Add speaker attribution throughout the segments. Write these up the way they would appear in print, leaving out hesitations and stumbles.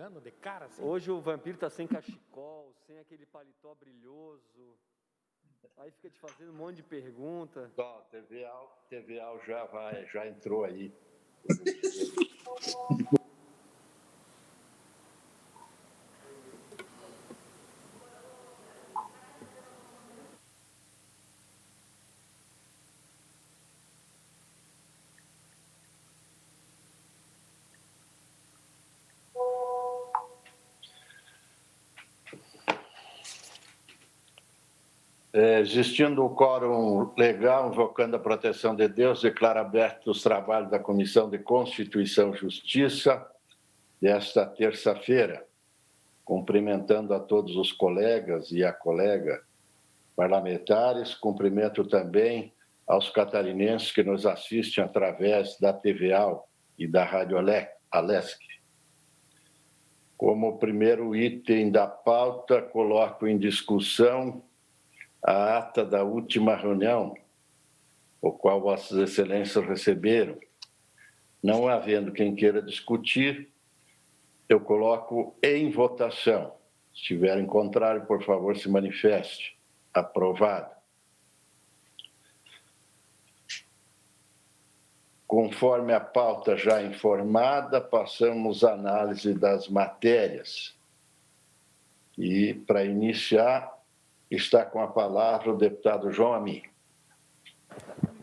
Speaker 1: De cara, assim.
Speaker 2: Hoje o vampiro está sem cachecol, sem aquele paletó brilhoso. Aí fica te fazendo um monte de pergunta.
Speaker 3: Ó, TVAL já entrou aí. Existindo o quórum legal, invocando a proteção de Deus, declaro abertos os trabalhos da Comissão de Constituição e Justiça desta terça-feira, cumprimentando a todos os colegas e a colega parlamentares, cumprimento também aos catarinenses que nos assistem através da TVAL e da Rádio Alesc. Como primeiro item da pauta, coloco em discussão a ata da última reunião, o qual Vossas Excelências receberam. Não havendo quem queira discutir, eu coloco em votação. Se tiverem contrário, por favor, se manifeste. Aprovado. Conforme a pauta já informada, passamos à análise das matérias. E, para iniciar, está com a palavra o deputado João Amin.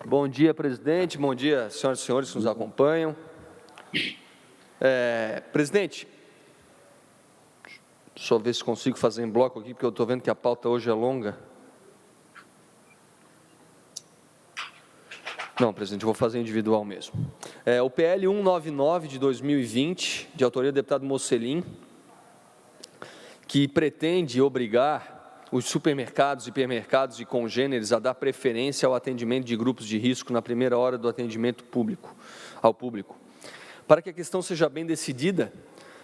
Speaker 2: Bom dia, presidente. Bom dia, senhoras e senhores que nos acompanham. Presidente, só ver se consigo fazer em bloco aqui, porque eu estou vendo que a pauta hoje é longa. Não, presidente, eu vou fazer individual mesmo. O PL 199 de 2020, de autoria do deputado Mocelin, que pretende obrigar os supermercados, hipermercados e congêneres a dar preferência ao atendimento de grupos de risco na primeira hora do atendimento ao público. Para que a questão seja bem decidida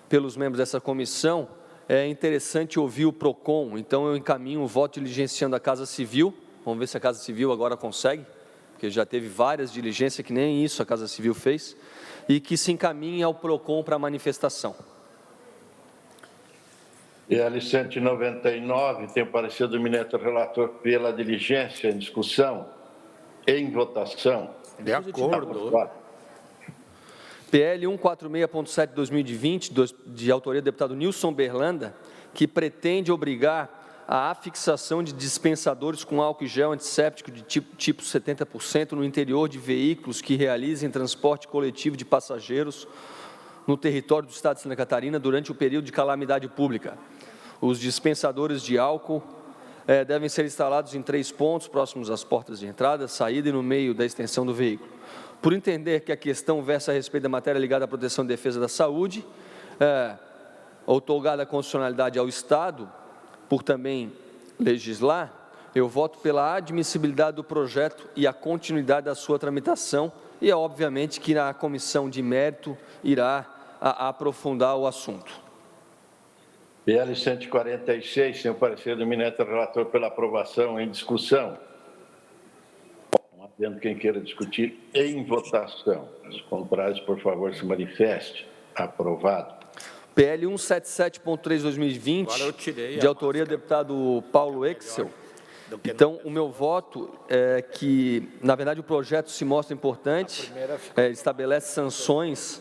Speaker 2: pelos membros dessa comissão, é interessante ouvir o PROCON, então eu encaminho o voto diligenciando a Casa Civil, vamos ver se a Casa Civil agora consegue, porque já teve várias diligências que nem isso a Casa Civil fez, e que se encaminhe ao PROCON para a manifestação.
Speaker 3: PL 199, tem parecer do eminente relator pela diligência em discussão, em votação.
Speaker 1: De acordo.
Speaker 2: PL 146.7 de 2020, de autoria do deputado Nilson Berlanda, que pretende obrigar a afixação de dispensadores com álcool e gel antisséptico de tipo 70% no interior de veículos que realizem transporte coletivo de passageiros no território do Estado de Santa Catarina durante o período de calamidade pública. Os dispensadores de álcool devem ser instalados em 3 pontos, próximos às portas de entrada, saída e no meio da extensão do veículo. Por entender que a questão versa a respeito da matéria ligada à proteção e defesa da saúde, outorgada a constitucionalidade ao Estado, por também legislar, eu voto pela admissibilidade do projeto e a continuidade da sua tramitação, e é obviamente que a comissão de mérito irá aprofundar o assunto.
Speaker 3: PL 146, sem o parecer do eminente relator pela aprovação em discussão. Não havendo quem queira discutir, em votação. Os contrários, por favor, se manifeste. Aprovado.
Speaker 2: PL 177.3 de 2020, de autoria do deputado Paulo Exel. Então, o meu voto é que, na verdade, o projeto se mostra importante, estabelece sanções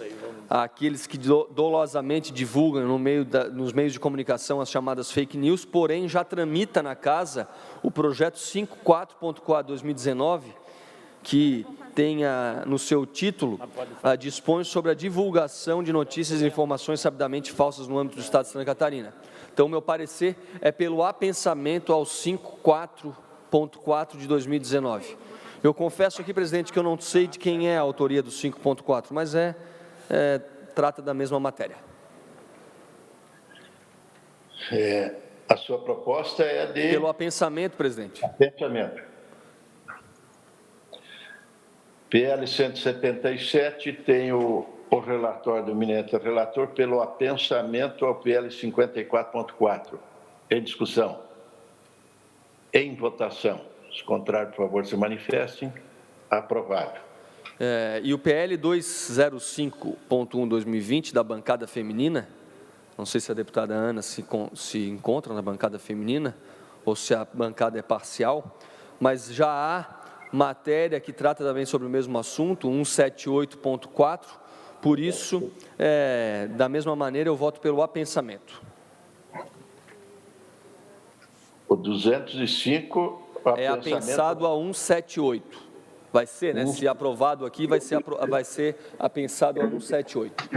Speaker 2: àqueles que dolosamente divulgam nos meios de comunicação as chamadas fake news, porém já tramita na Casa o projeto 54.4/2019, que tenha no seu título, dispõe sobre a divulgação de notícias e informações sabidamente falsas no âmbito do Estado de Santa Catarina. Então, meu parecer é pelo apensamento ao 54.4 de 2019. Eu confesso aqui, presidente, que eu não sei de quem é a autoria do 5.4, mas trata da mesma matéria.
Speaker 3: A sua proposta é de...
Speaker 2: Pelo apensamento, presidente.
Speaker 3: Apensamento. PL 177 tem o relatório do eminente relator pelo apensamento ao PL 54.4. Em discussão. Em votação. Os contrários, por favor, se manifestem. Aprovado.
Speaker 2: E o PL 205.1/2020, da bancada feminina, Não sei se a deputada Ana se encontra na bancada feminina ou se a bancada é parcial, mas já há matéria que trata também sobre o mesmo assunto, 178.4, por isso, da mesma maneira, eu voto pelo apensamento.
Speaker 3: O 205...
Speaker 2: É apensado a 178. Vai ser, né? Se aprovado aqui, vai ser apensado a 178.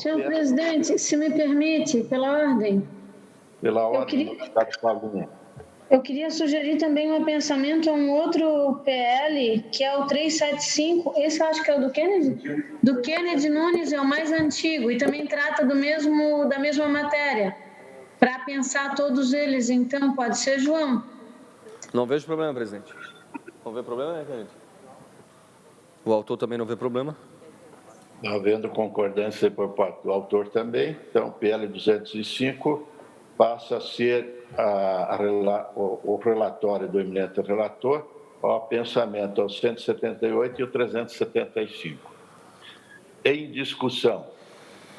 Speaker 4: Senhor presidente, se me permite, pela ordem.
Speaker 3: Pela ordem,
Speaker 4: eu queria sugerir também um apensamento a um outro PL, que é o 375. Esse eu acho que é o do Kennedy? Do Kennedy Nunes, é o mais antigo, e também trata da mesma matéria. Para pensar todos eles, então, pode ser, João?
Speaker 2: Não vejo problema, presidente. Não vê problema, né, Kennedy? O autor também não vê problema?
Speaker 3: Não havendo concordância por parte do autor também, então, PL 205 passa a ser o relatório do eminente relator, ao apensamento ao 178 e o 375. Em discussão.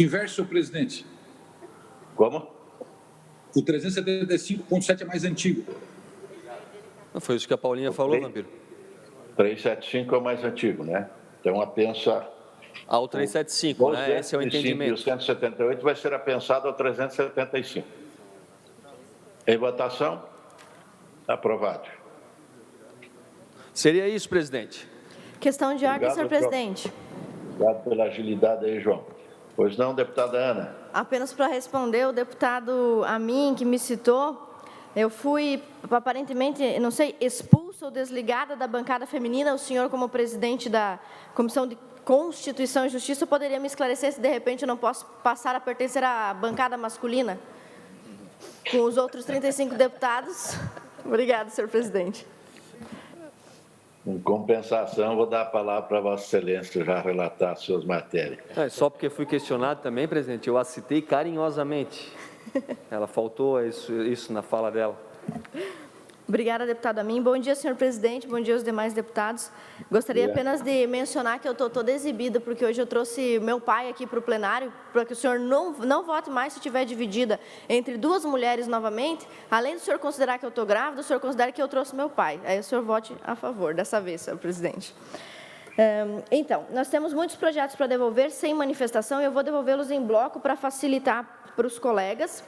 Speaker 1: Inverso, presidente.
Speaker 3: Como?
Speaker 1: O 375.7 é mais antigo.
Speaker 2: Não foi isso que a Paulinha falou, Vampiro?
Speaker 3: 375 é o mais antigo, né? Então, apensa...
Speaker 2: Ao 375, né? Esse é o entendimento.
Speaker 3: E o 178 vai ser apensado ao 375. Em votação? Aprovado.
Speaker 2: Seria isso, presidente.
Speaker 5: Questão de ordem, senhor presidente.
Speaker 3: Obrigado pela agilidade aí, João. Pois não, deputada Ana?
Speaker 5: Apenas para responder, o deputado Amin, que me citou, eu fui, aparentemente, não sei, expulsa ou desligada da bancada feminina. O senhor, como presidente da Comissão de Constituição e Justiça, poderia me esclarecer se, de repente, eu não posso passar a pertencer à bancada masculina com os outros 35 deputados? Obrigada, senhor presidente.
Speaker 3: Em compensação, vou dar a palavra para Vossa Excelência já relatar as suas matérias.
Speaker 2: Só porque fui questionado também, presidente, eu a citei carinhosamente. Ela faltou isso na fala dela.
Speaker 5: Obrigada, deputado Amin. Bom dia, senhor presidente. Bom dia aos demais deputados. Gostaria apenas de mencionar que eu estou toda exibida, porque hoje eu trouxe meu pai aqui para o plenário, para que o senhor não vote mais se estiver dividida entre duas mulheres novamente. Além do senhor considerar que eu estou grávida, o senhor considera que eu trouxe meu pai. Aí o senhor vote a favor dessa vez, senhor presidente. Então, nós temos muitos projetos para devolver sem manifestação e eu vou devolvê-los em bloco para facilitar para os colegas.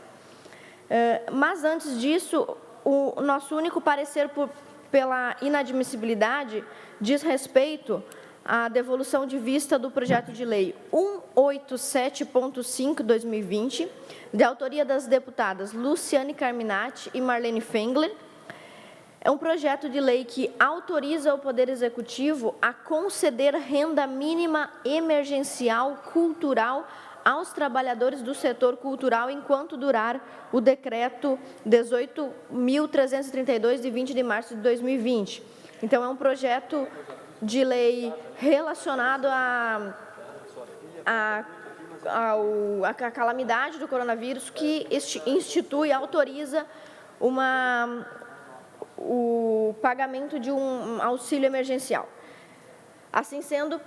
Speaker 5: Mas, antes disso, o nosso único parecer pela inadmissibilidade diz respeito à devolução de vista do projeto de lei 187.5/2020, de autoria das deputadas Luciane Carminati e Marlene Fengler. É um projeto de lei que autoriza o Poder Executivo a conceder renda mínima emergencial cultural aos trabalhadores do setor cultural enquanto durar o decreto 18.332, de 20 de março de 2020. Então, é um projeto de lei relacionado à calamidade do coronavírus, que institui, autoriza o pagamento de um auxílio emergencial. Assim sendo,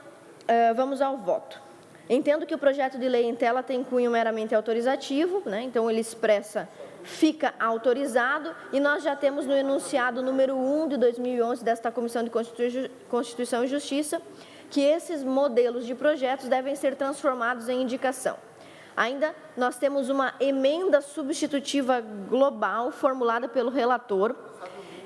Speaker 5: vamos ao voto. Entendo que o projeto de lei em tela tem cunho meramente autorizativo, né? Então ele expressa, fica autorizado, e nós já temos no enunciado número 1 de 2011 desta Comissão de Constituição e Justiça, que esses modelos de projetos devem ser transformados em indicação. Ainda nós temos uma emenda substitutiva global formulada pelo relator,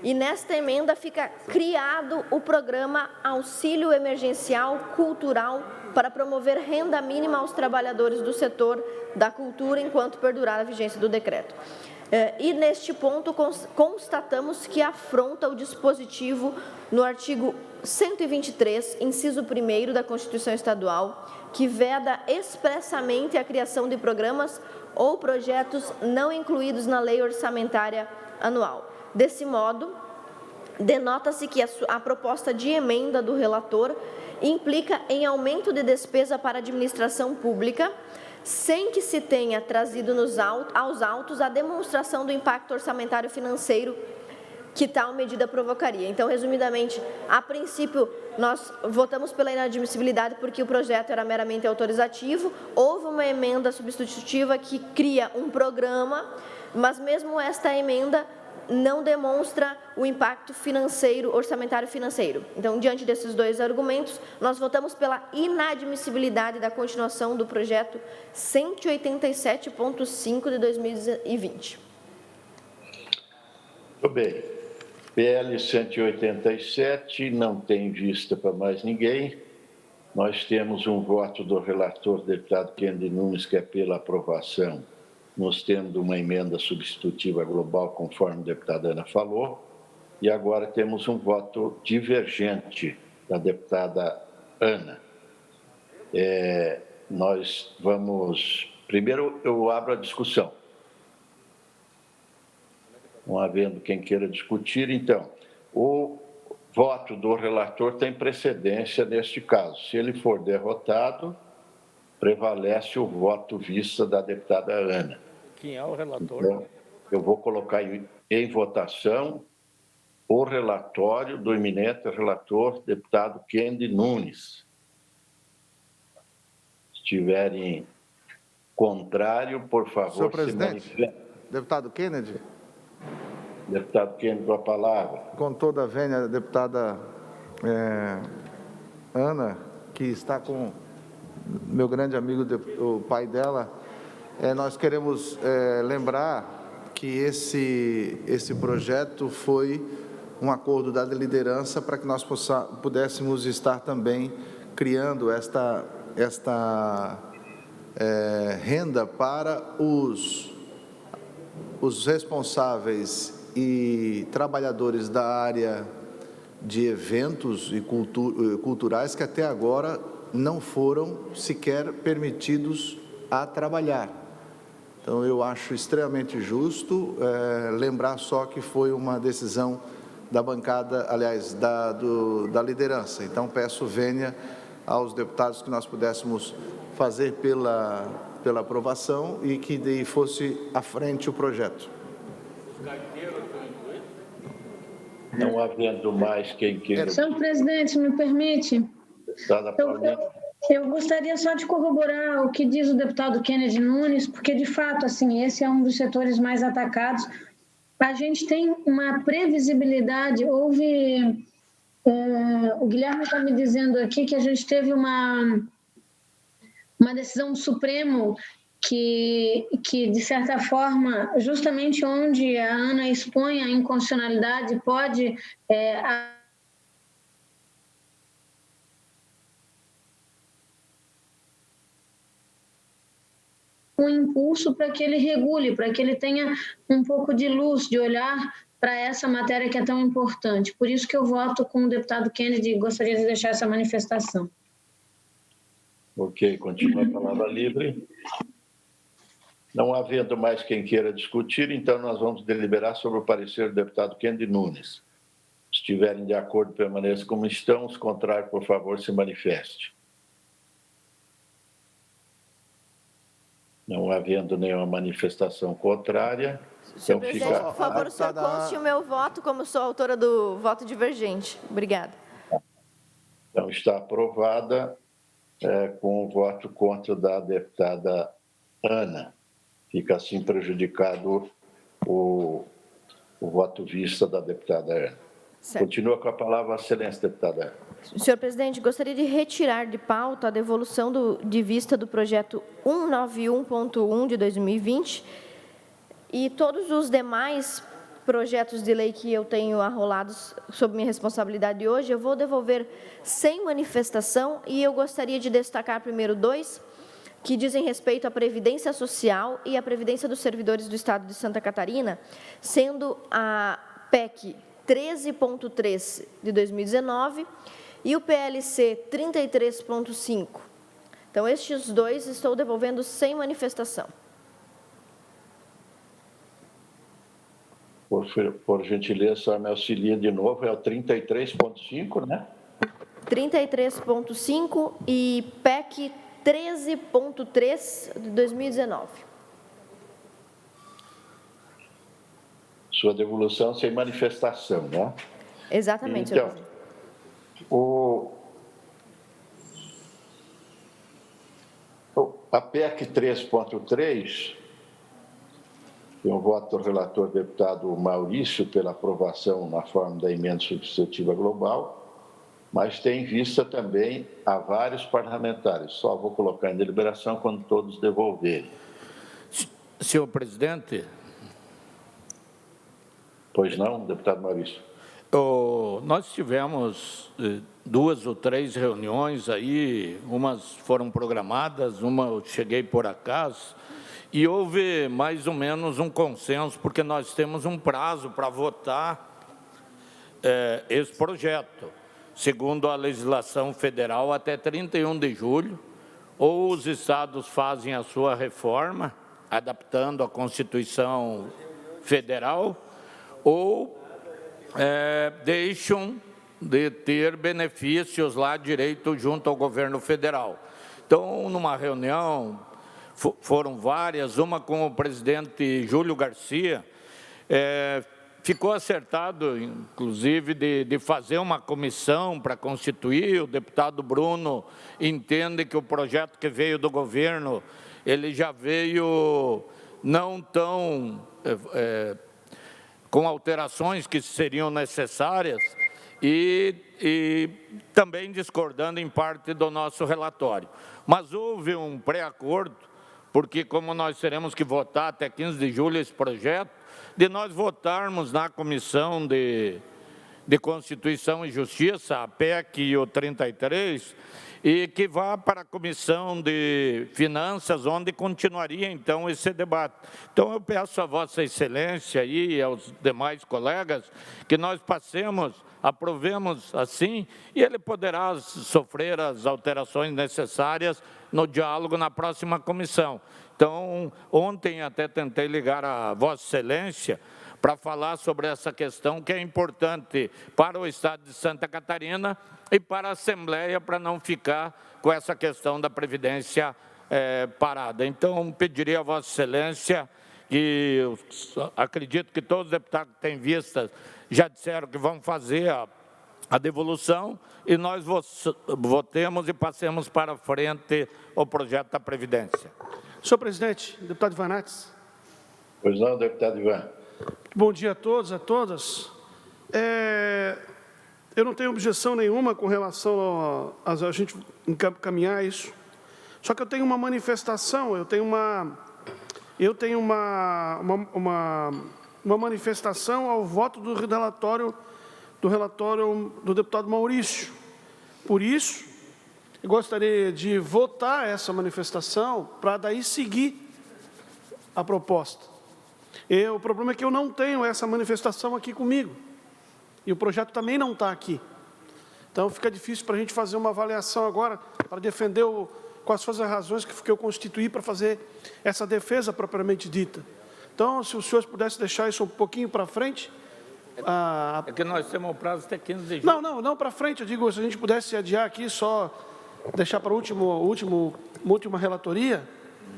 Speaker 5: e nesta emenda fica criado o programa Auxílio Emergencial Cultural para promover renda mínima aos trabalhadores do setor da cultura enquanto perdurar a vigência do decreto. E neste ponto constatamos que afronta o dispositivo no artigo 123, inciso 1º da Constituição Estadual, que veda expressamente a criação de programas ou projetos não incluídos na lei orçamentária anual. Desse modo, denota-se que a proposta de emenda do relator implica em aumento de despesa para a administração pública, sem que se tenha trazido aos autos a demonstração do impacto orçamentário financeiro que tal medida provocaria. Então, resumidamente, a princípio, nós votamos pela inadmissibilidade porque o projeto era meramente autorizativo, houve uma emenda substitutiva que cria um programa, mas mesmo esta emenda não demonstra o impacto financeiro, orçamentário financeiro. Então, diante desses dois argumentos, nós votamos pela inadmissibilidade da continuação do projeto 187.5 de 2020.
Speaker 3: Muito bem. PL 187, não tem vista para mais ninguém. Nós temos um voto do relator, deputado Kennedy Nunes, que é pela aprovação, nos tendo uma emenda substitutiva global, conforme a deputada Ana falou, e agora temos um voto divergente da deputada Ana. Nós vamos... Primeiro, eu abro a discussão. Não havendo quem queira discutir, então, o voto do relator tem precedência neste caso. Se ele for derrotado, prevalece o voto vista da deputada Ana.
Speaker 6: Quem é o relator?
Speaker 3: Então, eu vou colocar em votação o relatório do eminente relator, deputado Kennedy Nunes. Se tiverem contrário, por favor,
Speaker 7: Senhor presidente,
Speaker 3: se manifestem.
Speaker 7: deputado Kennedy,
Speaker 3: Deputado Kennedy, com a palavra.
Speaker 7: com toda a vênia, deputada Ana, que está com meu grande amigo, o pai dela, nós queremos lembrar que esse projeto foi um acordo da liderança para que nós pudéssemos estar também criando esta renda para os responsáveis e trabalhadores da área de eventos e culturais que até agora não foram sequer permitidos a trabalhar. Então, eu acho extremamente justo lembrar só que foi uma decisão da bancada, aliás, da liderança. Então, peço vênia aos deputados que nós pudéssemos fazer pela aprovação e que daí fosse à frente o projeto.
Speaker 3: Não havendo mais quem queira...
Speaker 4: Senhor presidente, me permite?
Speaker 3: Deputada Paulinha.
Speaker 4: Eu gostaria só de corroborar o que diz o deputado Kennedy Nunes, porque, de fato, assim, esse é um dos setores mais atacados. A gente tem uma previsibilidade, o Guilherme está me dizendo aqui que a gente teve uma decisão do Supremo que, de certa forma, justamente onde a Ana expõe a inconstitucionalidade, pode... um impulso para que ele regule, para que ele tenha um pouco de luz, de olhar para essa matéria que é tão importante. Por isso que eu voto com o deputado Kennedy e gostaria de deixar essa manifestação.
Speaker 3: Ok, continua a palavra livre. Não havendo mais quem queira discutir, então nós vamos deliberar sobre o parecer do deputado Kennedy Nunes. Se estiverem de acordo, permaneçam como estão. Os contrários, por favor, se manifeste. Não havendo nenhuma manifestação contrária,
Speaker 5: Senhor
Speaker 3: então
Speaker 5: presidente,
Speaker 3: fica...
Speaker 5: por favor, o senhor conste o meu voto, como sou autora do voto divergente. Obrigada.
Speaker 3: Então, está aprovada com o voto contra da deputada Ana. Fica assim prejudicado o voto vista da deputada Ana.
Speaker 5: Certo.
Speaker 3: Continua com a palavra a excelência, deputada Ana.
Speaker 5: Senhor presidente, gostaria de retirar de pauta a devolução de vista do projeto 191.1 de 2020 e todos os demais projetos de lei que eu tenho arrolados sob minha responsabilidade hoje, eu vou devolver sem manifestação e eu gostaria de destacar primeiro dois que dizem respeito à Previdência Social e à Previdência dos Servidores do Estado de Santa Catarina, sendo a PEC 13.3 de 2019 e o PLC 33.5. Então, estes dois estou devolvendo sem manifestação.
Speaker 3: Por gentileza, só me auxilia de novo, é o 33.5, né?
Speaker 5: 33.5 e PEC 13.3 de 2019.
Speaker 3: sua devolução sem manifestação, né?
Speaker 5: Exatamente, senhor
Speaker 3: Então,
Speaker 5: presidente.
Speaker 3: A PEC 3.3, tem um voto do relator deputado Maurício pela aprovação na forma da emenda substitutiva global, mas tem em vista também a vários parlamentares. Só vou colocar em deliberação quando todos devolverem.
Speaker 6: Senhor presidente.
Speaker 3: Pois não, deputado Maurício?
Speaker 6: Nós tivemos 2 ou 3 reuniões aí, umas foram programadas, uma eu cheguei por acaso, e houve mais ou menos um consenso, porque nós temos um prazo para votar esse projeto, segundo a legislação federal, até 31 de julho, ou os estados fazem a sua reforma, adaptando a Constituição Federal, ou deixam de ter benefícios lá direito junto ao governo federal. Então, numa reunião, foram várias, uma com o presidente Júlio Garcia, ficou acertado, inclusive, de fazer uma comissão para constituir. O deputado Bruno entende que o projeto que veio do governo, ele já veio não tão com alterações que seriam necessárias e também discordando em parte do nosso relatório. Mas houve um pré-acordo, porque como nós teremos que votar até 15 de julho esse projeto, de nós votarmos na Comissão de Constituição e Justiça, a PEC e o 33, e que vá para a Comissão de Finanças, onde continuaria, então, esse debate. Então, eu peço a Vossa Excelência e aos demais colegas que nós aprovemos assim, e ele poderá sofrer as alterações necessárias no diálogo na próxima comissão. Então, ontem até tentei ligar a Vossa Excelência para falar sobre essa questão que é importante para o Estado de Santa Catarina e para a Assembleia, para não ficar com essa questão da Previdência parada. Então, pediria a Vossa Excelência, que eu acredito que todos os deputados que têm vistas já disseram que vão fazer a devolução, e nós votemos e passemos para frente o projeto da Previdência.
Speaker 8: Senhor presidente, deputado Ivan Nates.
Speaker 3: Pois não, deputado Ivan.
Speaker 8: Bom dia a todos, a todas. Eu não tenho objeção nenhuma com relação a gente encaminhar isso. Só que eu tenho uma manifestação, eu tenho uma manifestação ao voto do relatório do deputado Maurício. Por isso, eu gostaria de votar essa manifestação para daí seguir a proposta. O problema é que eu não tenho essa manifestação aqui comigo. E o projeto também não está aqui. Então, fica difícil para a gente fazer uma avaliação agora, para defender quais foram as razões que eu constituí para fazer essa defesa propriamente dita. Então, se os senhores pudessem deixar isso um pouquinho para frente.
Speaker 6: É que nós temos o prazo até 15 de julho.
Speaker 8: Não para frente. Eu digo, se a gente pudesse adiar aqui, só deixar para a última relatoria,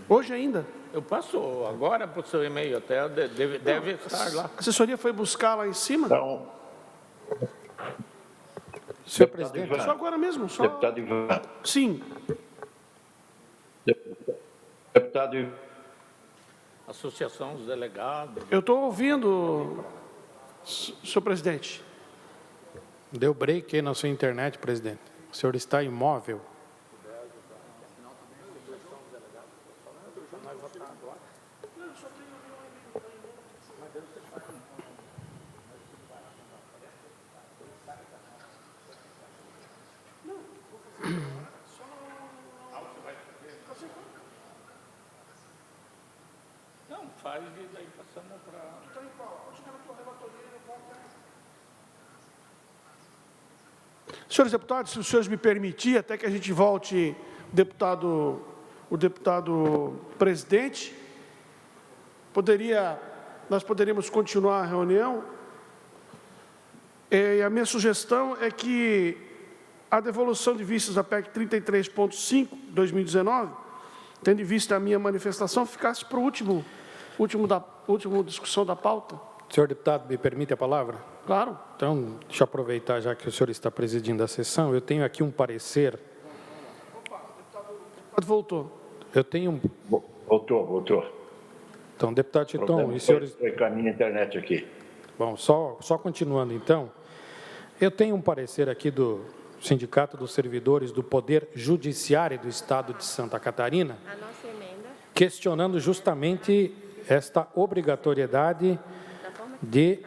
Speaker 8: hoje ainda.
Speaker 6: Eu passo agora para o seu e-mail, até deve estar lá.
Speaker 8: A assessoria foi buscar lá em cima?
Speaker 3: Então,
Speaker 8: senhor presidente, só agora mesmo. Só...
Speaker 3: Deputado Ivan.
Speaker 8: Sim.
Speaker 3: Deputado Ivan.
Speaker 6: Associação dos delegados.
Speaker 8: Eu estou ouvindo, senhor presidente.
Speaker 9: Deu break aí na sua internet, presidente. O senhor está imóvel.
Speaker 6: Não, faz e daí passamos para...
Speaker 8: Senhores deputados, se os senhores me permitirem, até que a gente volte o deputado presidente, nós poderíamos continuar a reunião. E a minha sugestão é que a devolução de vistas da PEC 33.5, 2019, tendo em vista a minha manifestação, ficasse para a última discussão da pauta.
Speaker 9: Senhor deputado, me permite a palavra?
Speaker 8: Claro.
Speaker 9: Então, deixa eu aproveitar, já que o senhor está presidindo a sessão, eu tenho aqui um parecer.
Speaker 8: Voltou.
Speaker 9: Eu tenho...
Speaker 3: Voltou.
Speaker 9: Então, deputado Chiton e senhores...
Speaker 3: Foi com a minha internet aqui.
Speaker 9: Bom, só continuando, então. Eu tenho um parecer aqui do Sindicato dos Servidores do Poder Judiciário do Estado de Santa Catarina, questionando justamente esta obrigatoriedade de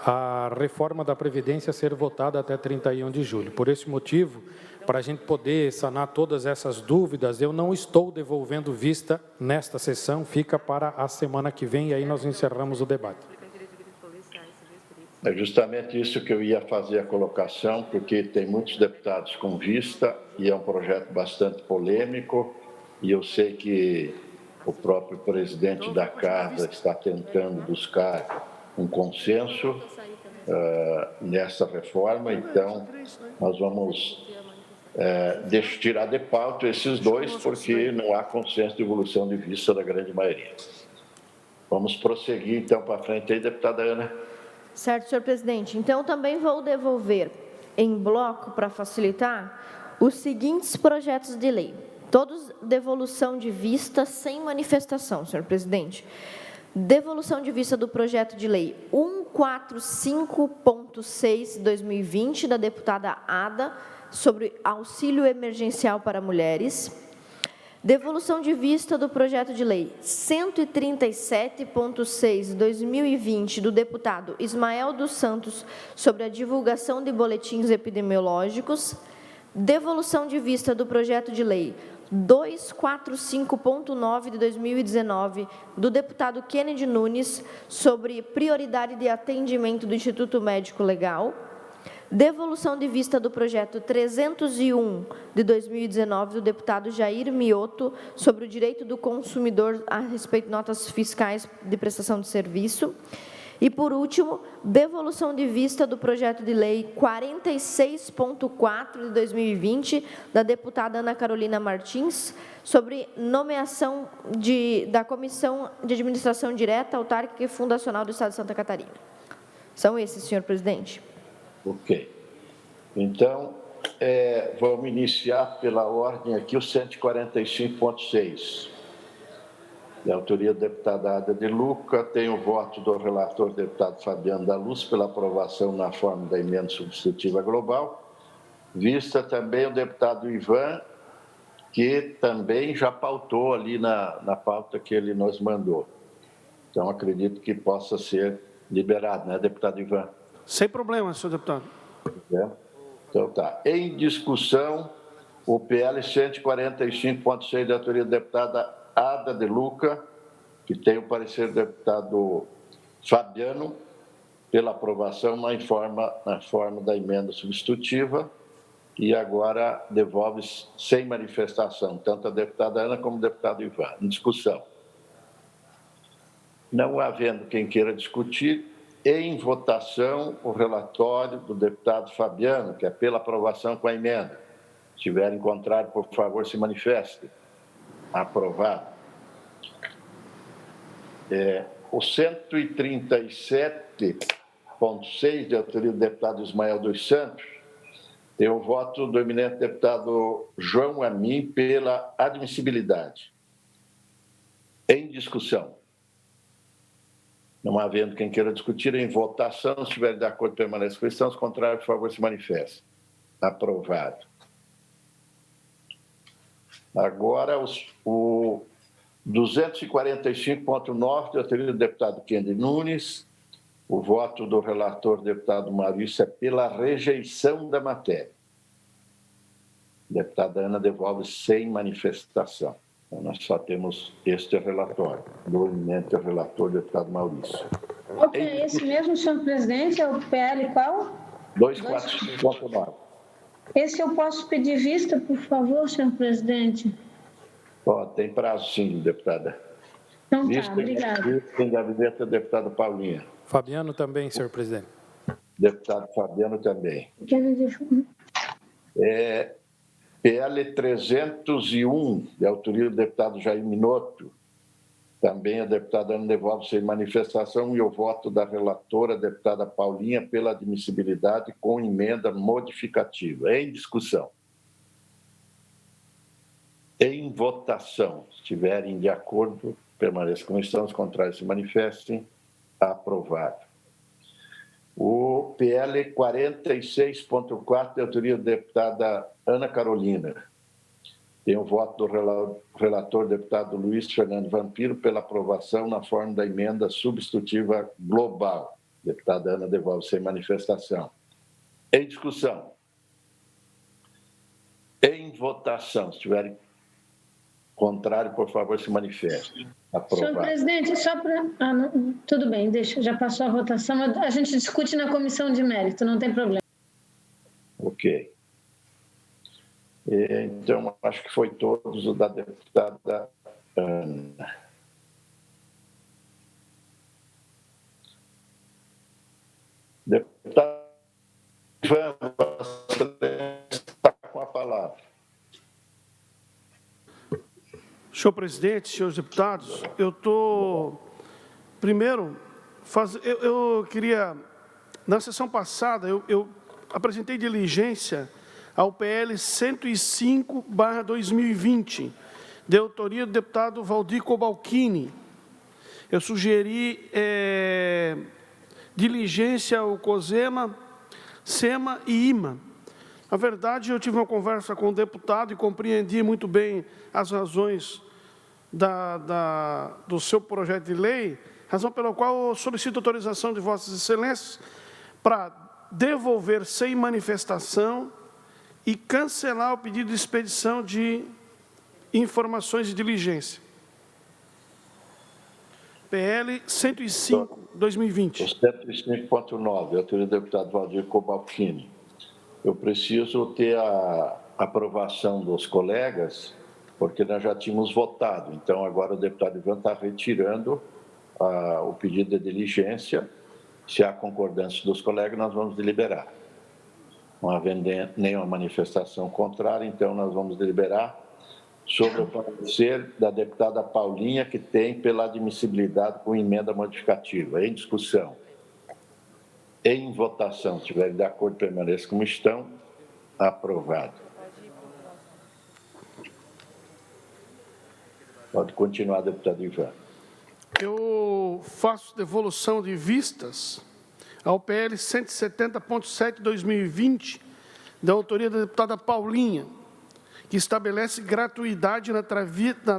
Speaker 9: a reforma da Previdência ser votada até 31 de julho. Por esse motivo, para a gente poder sanar todas essas dúvidas, eu não estou devolvendo vista nesta sessão, fica para a semana que vem e aí nós encerramos o debate.
Speaker 3: É justamente isso que eu ia fazer a colocação, porque tem muitos deputados com vista e é um projeto bastante polêmico e eu sei que o próprio presidente da Casa está tentando buscar um consenso nessa reforma, então nós vamos tirar de pauta esses dois, porque não há consenso de evolução de vista da grande maioria. Vamos prosseguir, então, para frente aí, deputada Ana.
Speaker 5: Certo, senhor presidente. Então, também vou devolver em bloco, para facilitar, os seguintes projetos de lei. Todos devolução de vista sem manifestação, senhor presidente. Devolução de vista do projeto de lei 145.6/2020, da deputada Ada, sobre auxílio emergencial para mulheres. Devolução de vista do projeto de lei 137.6/2020, do deputado Ismael dos Santos, sobre a divulgação de boletins epidemiológicos. Devolução de vista do projeto de lei 245.9 de 2019, do deputado Kennedy Nunes, sobre prioridade de atendimento do Instituto Médico Legal. Devolução de vista do projeto 301 de 2019, do deputado Jair Mioto, sobre o direito do consumidor a respeito de notas fiscais de prestação de serviço. E, por último, devolução de vista do projeto de lei 46.4 de 2020, da deputada Ana Carolina Martins, sobre nomeação da Comissão de Administração Direta, Autárquica e Fundacional do Estado de Santa Catarina. São esses, senhor presidente.
Speaker 3: Ok. Então, vamos iniciar pela ordem aqui o 145.6. De autoria da deputada Ada de Luca, tem o voto do relator deputado Fabiano da Luz pela aprovação na forma da emenda substitutiva global. Vista também o deputado Ivan, que também já pautou ali na pauta que ele nos mandou. Então, acredito que possa ser liberado, né, deputado Ivan?
Speaker 8: Sem problema, senhor deputado.
Speaker 3: Então, tá. Em discussão, o PL 145.6, da autoria da deputada Ada de Luca, que tem o parecer do deputado Fabiano, pela aprovação na forma da emenda substitutiva, e agora devolve sem manifestação, tanto a deputada Ana como o deputado Ivan. Em discussão. Não havendo quem queira discutir, em votação, o relatório do deputado Fabiano, que é pela aprovação com a emenda. Se tiverem contrário, por favor, se manifeste. Aprovado. O 137.6, de autoria do deputado Ismael dos Santos, tem o voto do eminente deputado João Amin pela admissibilidade. Em discussão. Não havendo quem queira discutir, em votação, se estiver de acordo, permaneça com a questão, se contrário, por favor, se manifeste. Aprovado. Agora, o 245.9, de autoria do deputado Kennedy Nunes, o voto do relator deputado Maurício é pela rejeição da matéria. A deputada Ana devolve sem manifestação. Então, nós só temos este relatório, do eminente relator deputado Maurício.
Speaker 4: Ok, esse mesmo, senhor presidente, é o PL qual?
Speaker 3: 245.9.
Speaker 4: Esse eu posso pedir vista, por favor, senhor presidente?
Speaker 3: Tem prazo, sim, deputada.
Speaker 4: Então tá, obrigada.
Speaker 3: Tem gabinete da deputada Paulinha.
Speaker 9: Fabiano também, senhor presidente.
Speaker 3: Deputado Fabiano também. PL 301, de autoria do deputado Jair Minotto, Também a deputada Ana devolve sem manifestação e o voto da relatora, a deputada Paulinha, pela admissibilidade com emenda modificativa. Em discussão. Em votação. Se estiverem de acordo, permaneçam como estão, os contrários se manifestem. Aprovado. O PL 46.4, de autoria da deputada Ana Carolina. Tem o voto do relator, deputado Luiz Fernando Vampiro, pela aprovação na forma da emenda substitutiva global. Deputada Ana devolve sem manifestação. Em discussão. Em votação. Se tiverem contrário, por favor, se manifeste. Aprovado.
Speaker 4: Senhor presidente, só para... tudo bem, deixa, já passou a votação. A gente discute na comissão de mérito, não tem problema.
Speaker 3: Ok. Então, acho que foi todos o da deputada Ana. Deputado Ivan, você está com a palavra.
Speaker 8: Senhor presidente, senhores deputados, eu estou... Primeiro, eu queria... Na sessão passada, eu apresentei diligência ao PL 105/2020, de autoria do deputado Valdir Cobalcini. Eu sugeri diligência ao COSEMA, SEMA e IMA. Na verdade, eu tive uma conversa com o deputado e compreendi muito bem as razões do seu projeto de lei, razão pela qual eu solicito autorização de Vossas Excelências para devolver sem manifestação e cancelar o pedido de expedição de informações de diligência. PL 105/2020.
Speaker 3: O 105.9, autoria do deputado Valdir Cobalcini. Eu preciso ter a aprovação dos colegas, porque nós já tínhamos votado. Então, agora o deputado Ivan está retirando o pedido de diligência. Se há concordância dos colegas, nós vamos deliberar. Não havendo nenhuma manifestação contrária, então nós vamos deliberar sobre o parecer da deputada Paulinha, que tem pela admissibilidade com emenda modificativa. Em discussão. Em votação, se estiverem de acordo, permaneçam como estão. Aprovado. Pode continuar, deputado Ivan.
Speaker 8: Eu faço devolução de vistas ao PL 170.7/2020, da autoria da deputada Paulinha, que estabelece gratuidade na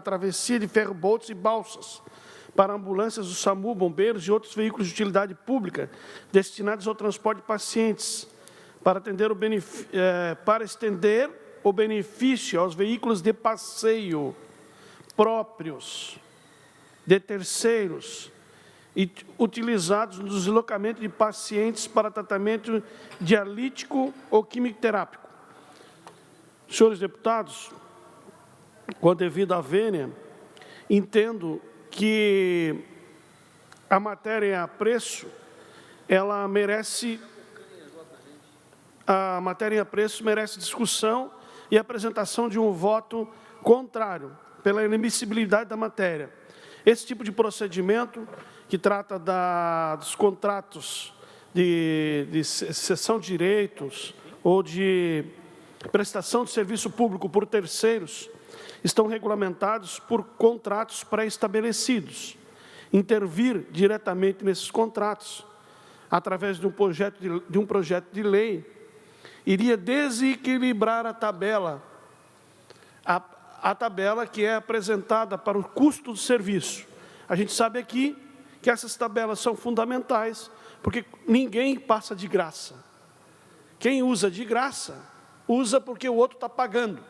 Speaker 8: travessia de ferrobotos e balsas para ambulâncias do SAMU, bombeiros e outros veículos de utilidade pública destinados ao transporte de pacientes, para estender o benefício aos veículos de passeio próprios de terceiros e utilizados no deslocamento de pacientes para tratamento dialítico ou quimioterápico. Senhores deputados, com a devida vênia, entendo que a matéria a preço, ela merece discussão e apresentação de um voto contrário pela inadmissibilidade da matéria. Esse tipo de procedimento, que trata dos contratos de cessão de direitos ou de prestação de serviço público por terceiros, estão regulamentados por contratos pré-estabelecidos. Intervir diretamente nesses contratos, através de um projeto de lei, iria desequilibrar a tabela, a tabela que é apresentada para o custo do serviço. A gente sabe aqui que essas tabelas são fundamentais, porque ninguém passa de graça. Quem usa de graça, usa porque o outro está pagando.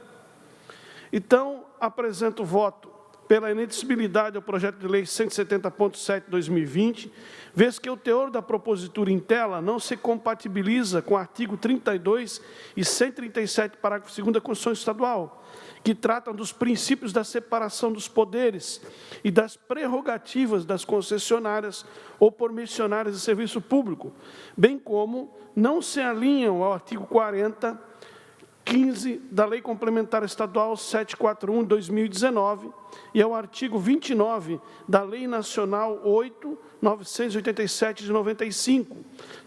Speaker 8: Então, apresento o voto pela inadmissibilidade ao projeto de lei 170.7/2020, vez que o teor da propositura em tela não se compatibiliza com o artigo 32 e 137, parágrafo 2º da Constituição Estadual, que tratam dos princípios da separação dos poderes e das prerrogativas das concessionárias ou permissionárias de serviço público, bem como não se alinham ao artigo 40, 15 da Lei Complementar Estadual 741, de 2019, e ao artigo 29 da Lei Nacional 8.987, de 95,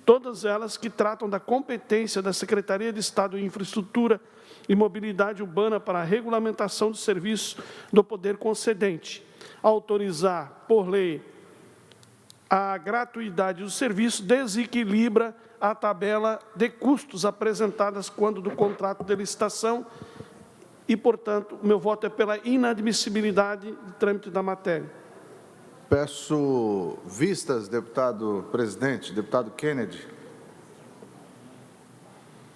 Speaker 8: todas elas que tratam da competência da Secretaria de Estado de Infraestrutura e Mobilidade Urbana para a regulamentação dos serviços do poder concedente, autorizar, por lei, a gratuidade do serviço desequilibra a tabela de custos apresentadas quando do contrato de licitação e, portanto, o meu voto é pela inadmissibilidade do trâmite da matéria.
Speaker 7: Peço vistas, deputado presidente, deputado Kennedy.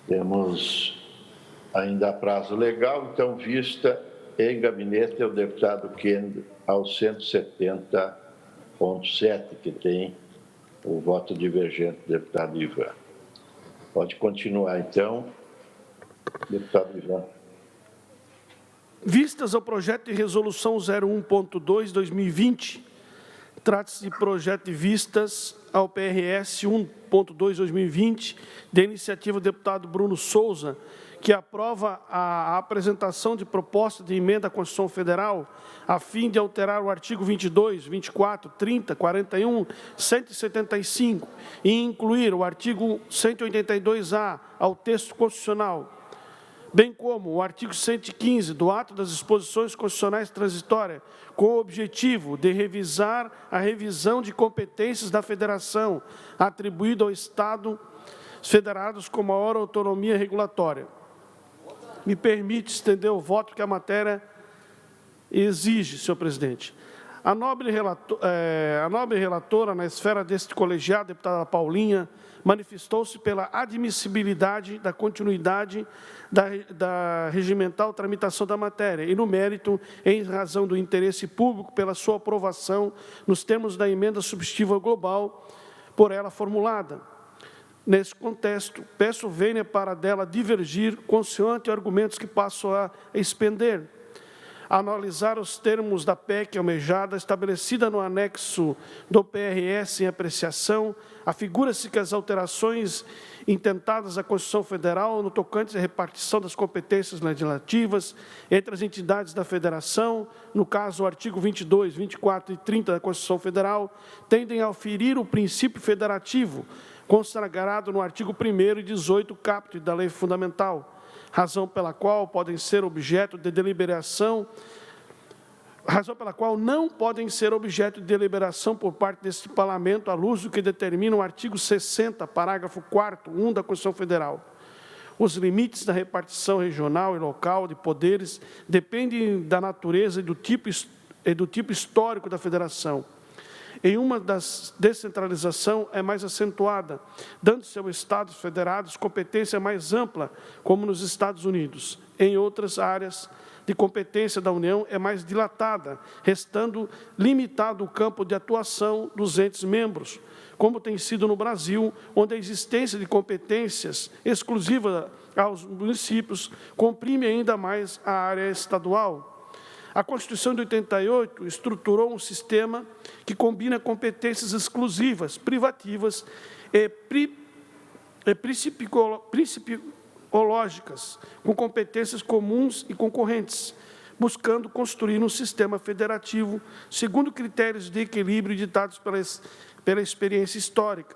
Speaker 3: Temos ainda prazo legal, então, vista em gabinete é o deputado Kennedy ao 170.7, que tem o voto divergente do deputado Ivan. Pode continuar, então, deputado Ivan.
Speaker 8: Vistas ao projeto de resolução 01.2/2020, trata-se de projeto de vistas ao PRS 1.2/2020, da iniciativa do deputado Bruno Souza, que aprova a apresentação de proposta de emenda à Constituição Federal a fim de alterar o artigo 22, 24, 30, 41, 175 e incluir o artigo 182-A ao texto constitucional, bem como o artigo 115 do Ato das Disposições Constitucionais Transitórias, com o objetivo de revisar a revisão de competências da Federação atribuída ao Estado federados com maior autonomia regulatória. Me permite estender o voto que a matéria exige, senhor presidente. A nobre relatora, na esfera deste colegiado, deputada Paulinha, manifestou-se pela admissibilidade da continuidade da regimental tramitação da matéria e, no mérito, em razão do interesse público pela sua aprovação nos termos da emenda substitutiva global por ela formulada. Nesse contexto, peço vênia para dela divergir consoante argumentos que passo a expender. Analisar os termos da PEC almejada, estabelecida no anexo do PRS em apreciação, afigura-se que as alterações intentadas à Constituição Federal no tocante à repartição das competências legislativas entre as entidades da Federação, no caso o artigo 22, 24 e 30 da Constituição Federal, tendem a ferir o princípio federativo, consagrado no artigo 1º e 18 caput da Lei Fundamental, razão pela qual podem ser objeto de deliberação, razão pela qual não podem ser objeto de deliberação por parte deste Parlamento, à luz do que determina o artigo 60, parágrafo 4º, 1 da Constituição Federal. Os limites da repartição regional e local de poderes dependem da natureza e do tipo histórico da Federação. Em uma das descentralização é mais acentuada, dando-se ao Estados federados competência mais ampla, como nos Estados Unidos. Em outras áreas de competência da União é mais dilatada, restando limitado o campo de atuação dos entes membros, como tem sido no Brasil, onde a existência de competências exclusivas aos municípios comprime ainda mais a área estadual. A Constituição de 88 estruturou um sistema que combina competências exclusivas, privativas e principiológicas, com competências comuns e concorrentes, buscando construir um sistema federativo segundo critérios de equilíbrio ditados pela experiência histórica.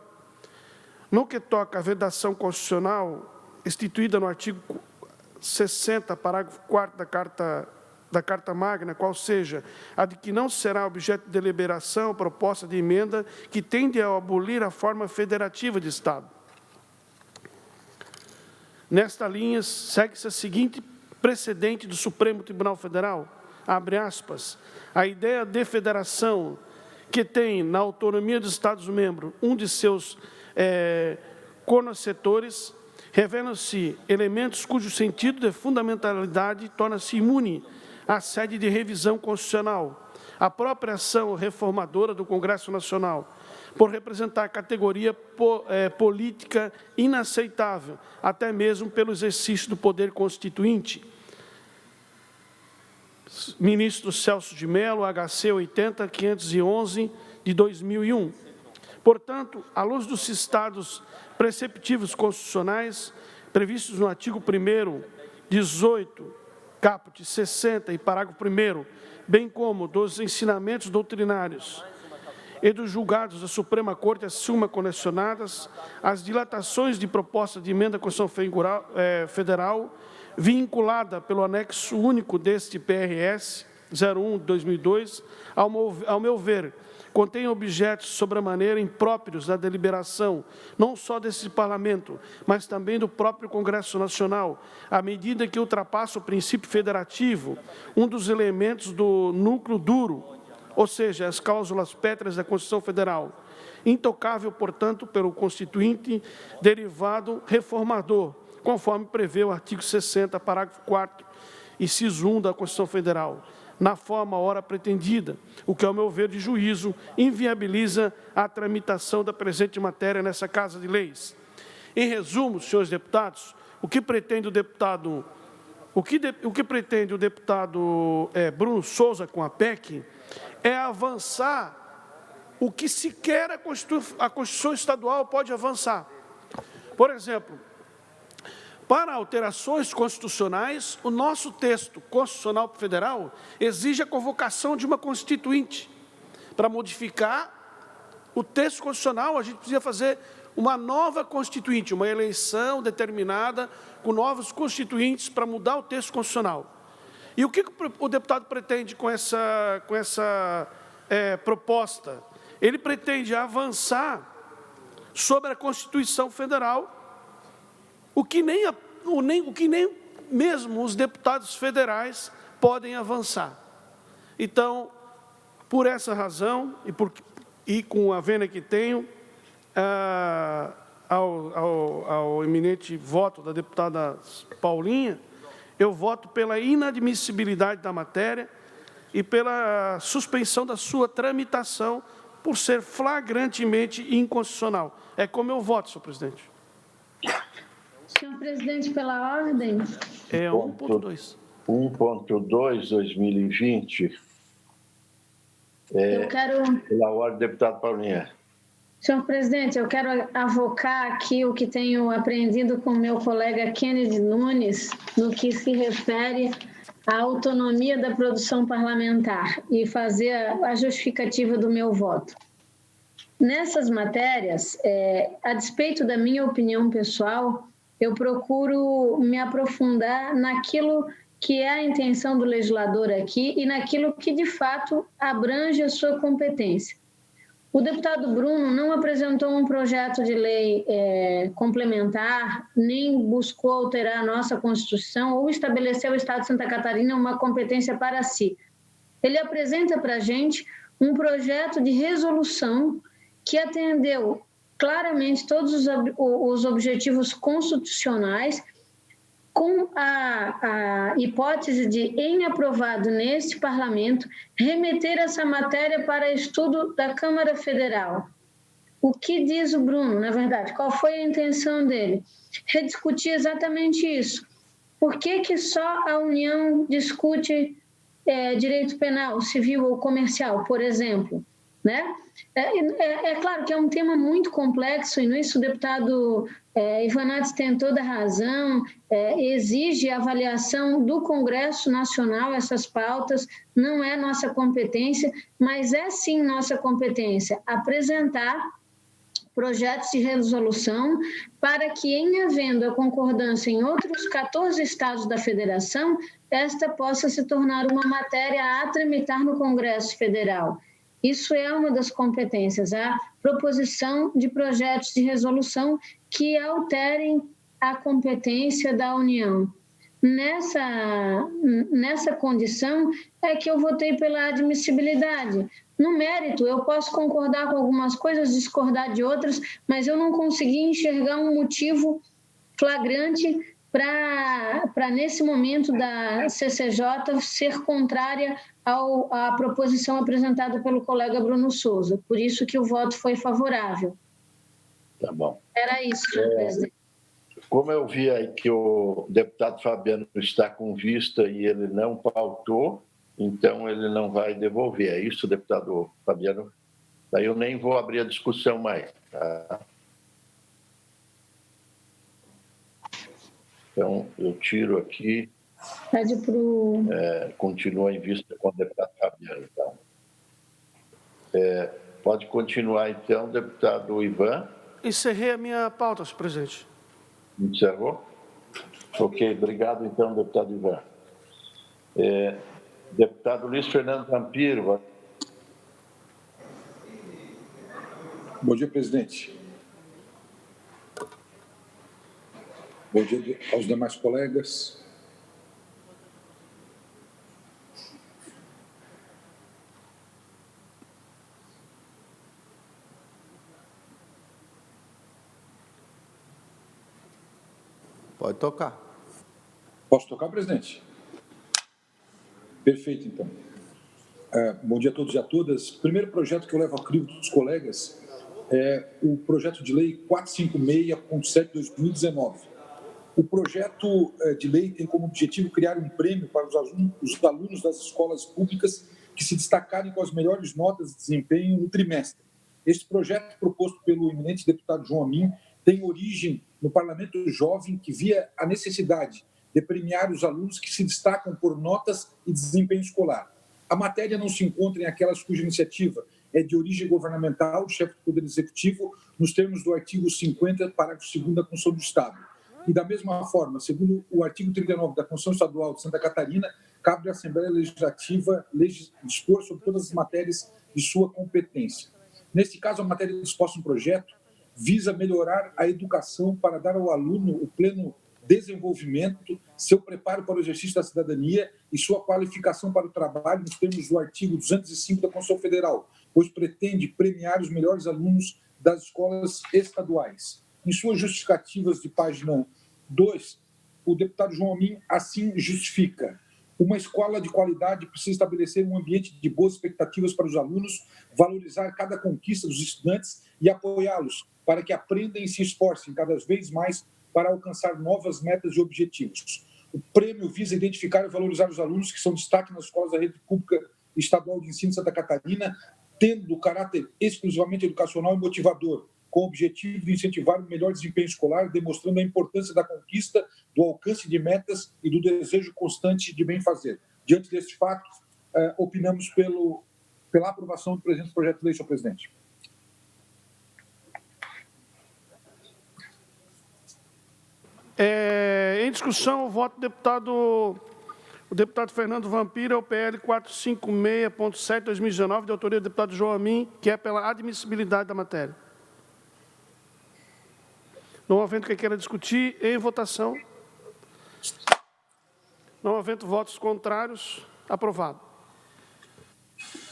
Speaker 8: No que toca à vedação constitucional, instituída no artigo 60, parágrafo 4º da Carta Magna, qual seja a de que não será objeto de deliberação proposta de emenda que tende a abolir a forma federativa de Estado. Nesta linha, segue-se a seguinte precedente do Supremo Tribunal Federal, abre aspas, a ideia de federação que tem na autonomia dos Estados-membros um de seus conhecedores, revelam-se elementos cujo sentido de fundamentalidade torna-se imune à sede de revisão constitucional. A própria ação reformadora do Congresso Nacional, por representar categoria política inaceitável, até mesmo pelo exercício do poder constituinte. Ministro Celso de Mello, HC 80.511, de 2001. Portanto, à luz dos estados preceptivos constitucionais, previstos no artigo 1º, 18, caput 60 e parágrafo 1º, bem como dos ensinamentos doutrinários e dos julgados da Suprema Corte acima condicionadas, as dilatações de proposta de emenda à Constituição Federal, vinculada pelo anexo único deste PRS 01 de 2002, ao meu ver, contém objetos sobremaneira impróprios da deliberação, não só desse Parlamento, mas também do próprio Congresso Nacional, à medida que ultrapassa o princípio federativo, um dos elementos do núcleo duro, ou seja, as cláusulas pétreas da Constituição Federal, intocável, portanto, pelo Constituinte derivado reformador, conforme prevê o artigo 60, parágrafo 4º, inciso 1 da Constituição Federal, na forma ora pretendida, o que, ao meu ver de juízo, inviabiliza a tramitação da presente matéria nessa Casa de Leis. Em resumo, senhores deputados, o que pretende o deputado Bruno Souza com a PEC é avançar o que sequer a Constituição Estadual pode avançar. Por exemplo, para alterações constitucionais, o nosso texto constitucional federal exige a convocação de uma constituinte. Para modificar o texto constitucional, a gente precisa fazer uma nova constituinte, uma eleição determinada com novos constituintes para mudar o texto constitucional. E o que o deputado pretende com essa proposta? Ele pretende avançar sobre a Constituição Federal, o que nem mesmo os deputados federais podem avançar. Então, por essa razão, e com a vênia que tenho, ao eminente voto da deputada Paulinha, eu voto pela inadmissibilidade da matéria e pela suspensão da sua tramitação por ser flagrantemente inconstitucional. É como eu voto, senhor presidente.
Speaker 4: Senhor presidente, pela ordem.
Speaker 8: É 1.2.
Speaker 3: 1.2, 2020.
Speaker 4: Eu quero...
Speaker 3: Pela ordem, deputado Paulinha.
Speaker 4: Senhor presidente, eu quero avocar aqui o que tenho aprendido com o meu colega Kennedy Nunes, no que se refere à autonomia da produção parlamentar, e fazer a justificativa do meu voto. Nessas matérias, a despeito da minha opinião pessoal, eu procuro me aprofundar naquilo que é a intenção do legislador aqui e naquilo que, de fato, abrange a sua competência. O deputado Bruno não apresentou um projeto de lei complementar, nem buscou alterar a nossa Constituição ou estabelecer ao Estado de Santa Catarina uma competência para si. Ele apresenta para a gente um projeto de resolução que atendeu claramente todos os objetivos constitucionais, com a hipótese de, em aprovado neste Parlamento, remeter essa matéria para estudo da Câmara Federal. O que diz o Bruno, na verdade? Qual foi a intenção dele? Rediscutir exatamente isso. Por que só a União discute direito penal, civil ou comercial, por exemplo? Né? É claro que é um tema muito complexo, e nisso o deputado Ivanates tem toda a razão, exige avaliação do Congresso Nacional, essas pautas, não é nossa competência, mas é sim nossa competência apresentar projetos de resolução para que, em havendo a concordância em outros 14 estados da federação, esta possa se tornar uma matéria a tramitar no Congresso Federal. Isso é uma das competências, a proposição de projetos de resolução que alterem a competência da União. Nessa condição é que eu votei pela admissibilidade. No mérito, eu posso concordar com algumas coisas, discordar de outras, mas eu não consegui enxergar um motivo flagrante para, nesse momento, da CCJ ser contrária à proposição apresentada pelo colega Bruno Souza. Por isso que o voto foi favorável.
Speaker 3: Tá bom.
Speaker 4: Era isso, senhor presidente.
Speaker 3: Como eu vi aí que o deputado Fabiano está com vista e ele não pautou, então ele não vai devolver. É isso, deputado Fabiano? Daí eu nem vou abrir a discussão mais. Tá? Então, eu tiro aqui,
Speaker 4: Pede para o...
Speaker 3: continua em vista com o deputado Fabiano. Então. Pode continuar, então, deputado Ivan.
Speaker 8: Encerrei a minha pauta, senhor presidente.
Speaker 3: Encerrou? Ok, obrigado, então, deputado Ivan. Deputado Luiz Fernando Vampiro.
Speaker 1: Bom dia, presidente. Bom dia aos demais colegas.
Speaker 7: Pode tocar.
Speaker 1: Posso tocar, presidente? Perfeito, então. Bom dia a todos e a todas. O primeiro projeto que eu levo ao crivo dos colegas é o projeto de lei 456.7/2019. O projeto de lei tem como objetivo criar um prêmio para os alunos das escolas públicas que se destacarem com as melhores notas de desempenho no trimestre. Este projeto, proposto pelo eminente deputado João Amin, tem origem no Parlamento Jovem, que via a necessidade de premiar os alunos que se destacam por notas e desempenho escolar. A matéria não se encontra em aquelas cuja iniciativa é de origem governamental, do chefe do Poder Executivo, nos termos do artigo 50, parágrafo 2º da Constituição do Estado. E, da mesma forma, segundo o artigo 39 da Constituição Estadual de Santa Catarina, cabe à Assembleia Legislativa dispor sobre todas as matérias de sua competência. Neste caso, a matéria disposta no projeto visa melhorar a educação para dar ao aluno o pleno desenvolvimento, seu preparo para o exercício da cidadania e sua qualificação para o trabalho nos termos do artigo 205 da Constituição Federal, pois pretende premiar os melhores alunos das escolas estaduais. Em suas justificativas de página 2, o deputado João Amin assim justifica: uma escola de qualidade precisa estabelecer um ambiente de boas expectativas para os alunos, valorizar cada conquista dos estudantes e apoiá-los para que aprendam e se esforcem cada vez mais para alcançar novas metas e objetivos. O prêmio visa identificar e valorizar os alunos que são destaque nas escolas da rede pública estadual de ensino de Santa Catarina, tendo caráter exclusivamente educacional e motivador, com o objetivo de incentivar o melhor desempenho escolar, demonstrando a importância da conquista, do alcance de metas e do desejo constante de bem fazer. Diante deste fato, opinamos pela aprovação do presente projeto de lei, senhor presidente.
Speaker 8: Em discussão, o voto do deputado Fernando Vampiro é o PL 456.7/2019, de autoria do deputado João Amin, que é pela admissibilidade da matéria. Não havendo quem queira discutir, em votação. Não havendo votos contrários, aprovado.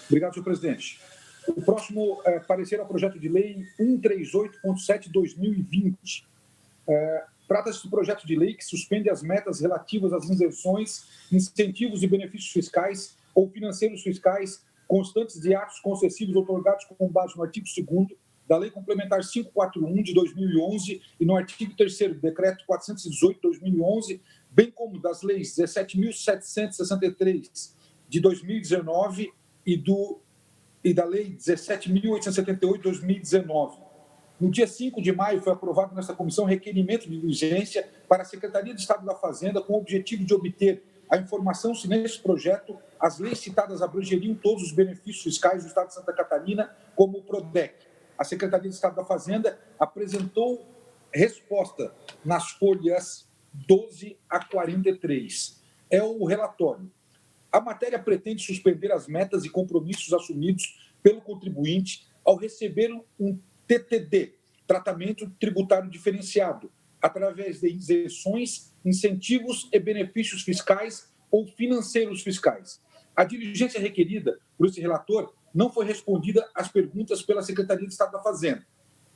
Speaker 1: Obrigado, senhor presidente. O próximo parecer é o projeto de lei 138.7/2020. Trata-se do projeto de lei que suspende as metas relativas às isenções, incentivos e benefícios fiscais ou financeiros fiscais constantes de atos concessivos otorgados com base no artigo 2º da Lei Complementar 541 de 2011 e no artigo 3º do Decreto 418 de 2011, bem como das leis 17.763 de 2019 e da Lei 17.878 de 2019. No dia 5 de maio, foi aprovado nesta comissão requerimento de diligência para a Secretaria de Estado da Fazenda com o objetivo de obter a informação se neste projeto as leis citadas abrangeriam todos os benefícios fiscais do Estado de Santa Catarina, como o PRODEC. A Secretaria de Estado da Fazenda apresentou resposta nas folhas 12 a 43. É o relatório. A matéria pretende suspender as metas e compromissos assumidos pelo contribuinte ao receber um TTD, Tratamento Tributário Diferenciado, através de isenções, incentivos e benefícios fiscais ou financeiros fiscais. A diligência requerida por esse relator não foi respondida às perguntas pela Secretaria de Estado da Fazenda.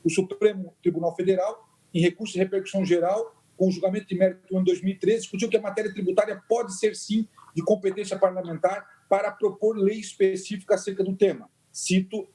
Speaker 1: O Supremo Tribunal Federal, em recurso de repercussão geral, com o julgamento de mérito do ano 2013, discutiu que a matéria tributária pode ser, sim, de competência parlamentar para propor lei específica acerca do tema. Cito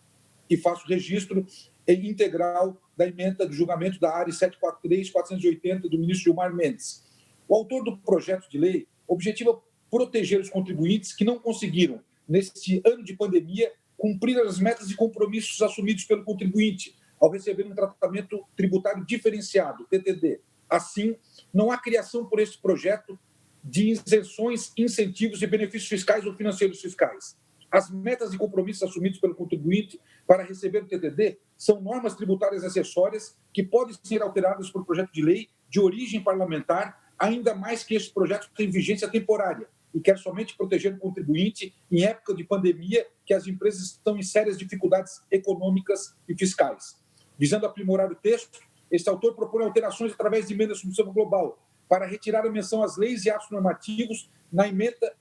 Speaker 1: e faço registro integral da emenda do julgamento da área 743-480 do ministro Gilmar Mendes. O autor do projeto de lei objetiva proteger os contribuintes que não conseguiram, neste ano de pandemia, cumprir as metas e compromissos assumidos pelo contribuinte, ao receber um tratamento tributário diferenciado, TTD, Assim, não há criação por este projeto de isenções, incentivos e benefícios fiscais ou financeiros fiscais. As metas e compromissos assumidos pelo contribuinte para receber o TTD são normas tributárias acessórias que podem ser alteradas por projeto de lei de origem parlamentar, ainda mais que este projeto tem vigência temporária e quer somente proteger o contribuinte em época de pandemia, que as empresas estão em sérias dificuldades econômicas e fiscais. Visando aprimorar o texto, este autor propõe alterações através de emenda substantiva global para retirar a menção às leis e atos normativos na emenda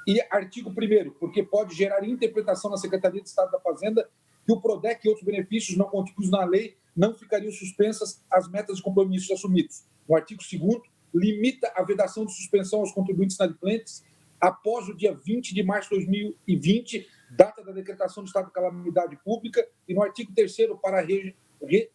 Speaker 1: e artigo 1º, porque pode gerar interpretação na Secretaria de Estado da Fazenda que o PRODEC e outros benefícios não contidos na lei não ficariam suspensas às metas e compromissos assumidos. No artigo 2º, limita a vedação de suspensão aos contribuintes inadimplentes após o dia 20 de março de 2020, data da decretação do estado de calamidade pública, e no artigo 3º, para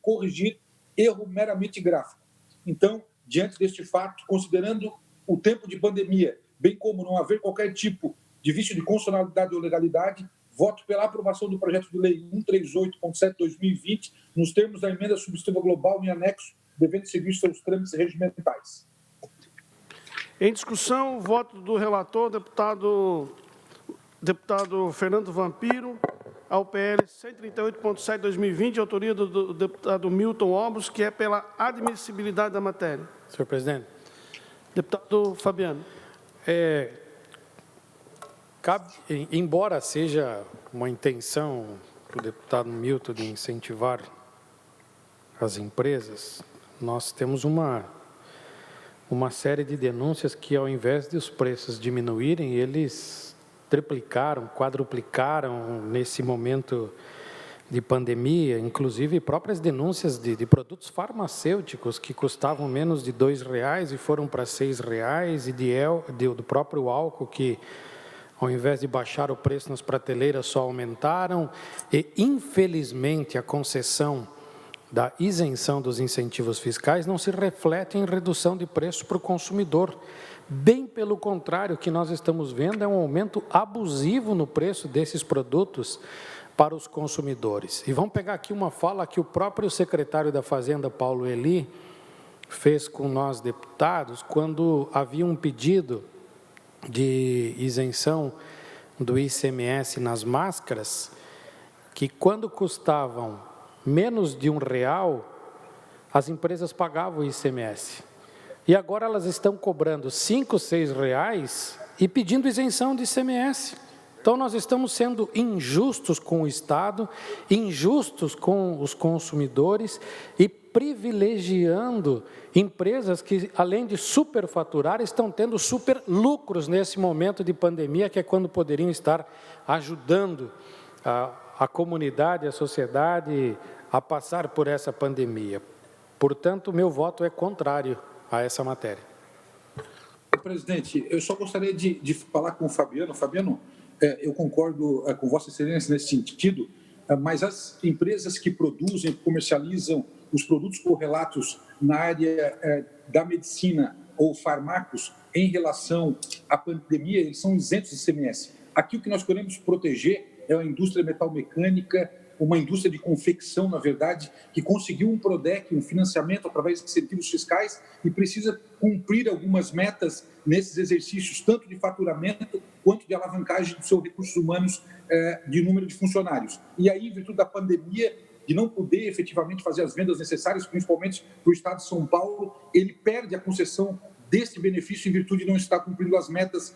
Speaker 1: corrigir erro meramente gráfico. Então, diante deste fato, considerando o tempo de pandemia, bem como não haver qualquer tipo de vício de constitucionalidade ou legalidade, voto pela aprovação do projeto de lei 138.7/2020, nos termos da emenda substantiva global em anexo, devendo seguir seus trâmites regimentais.
Speaker 8: Em discussão, o voto do relator, deputado Fernando Vampiro, ao PL 138.7/2020, autoria do deputado Milton Obros, que é pela admissibilidade da matéria.
Speaker 9: Senhor presidente.
Speaker 8: Deputado Fabiano.
Speaker 9: Embora seja uma intenção do deputado Milton de incentivar as empresas, nós temos uma série de denúncias que, ao invés de os preços diminuírem, eles triplicaram, quadruplicaram nesse momento de pandemia, inclusive próprias denúncias de produtos farmacêuticos que custavam menos de R$2 e foram para R$6, e do próprio álcool que, ao invés de baixar o preço nas prateleiras, só aumentaram. E, infelizmente, a concessão da isenção dos incentivos fiscais não se reflete em redução de preço para o consumidor. Bem pelo contrário, o que nós estamos vendo é um aumento abusivo no preço desses produtos para os consumidores. E vamos pegar aqui uma fala que o próprio secretário da Fazenda, Paulo Eli, fez com nós deputados, quando havia um pedido de isenção do ICMS nas máscaras, que quando custavam menos de R$1, as empresas pagavam o ICMS. E agora elas estão cobrando R$5, R$6 e pedindo isenção de ICMS. Então, nós estamos sendo injustos com o Estado, injustos com os consumidores e privilegiando empresas que, além de superfaturar, estão tendo super lucros nesse momento de pandemia, que é quando poderiam estar ajudando a comunidade, a sociedade a passar por essa pandemia. Portanto, meu voto é contrário a essa matéria.
Speaker 1: Presidente, eu só gostaria de falar com o Fabiano. Fabiano, eu concordo com Vossa Excelência nesse sentido, mas as empresas que produzem, comercializam os produtos correlatos na área da medicina ou fármacos em relação à pandemia, eles são isentos de ICMS. Aqui o que nós queremos proteger é a indústria metalmecânica, uma indústria de confecção, na verdade, que conseguiu um PRODEC, um financiamento através de incentivos fiscais e precisa cumprir algumas metas nesses exercícios, tanto de faturamento quanto de alavancagem dos seus recursos humanos de número de funcionários. E aí, em virtude da pandemia, de não poder efetivamente fazer as vendas necessárias, principalmente para o Estado de São Paulo, ele perde a concessão desse benefício em virtude de não estar cumprindo as metas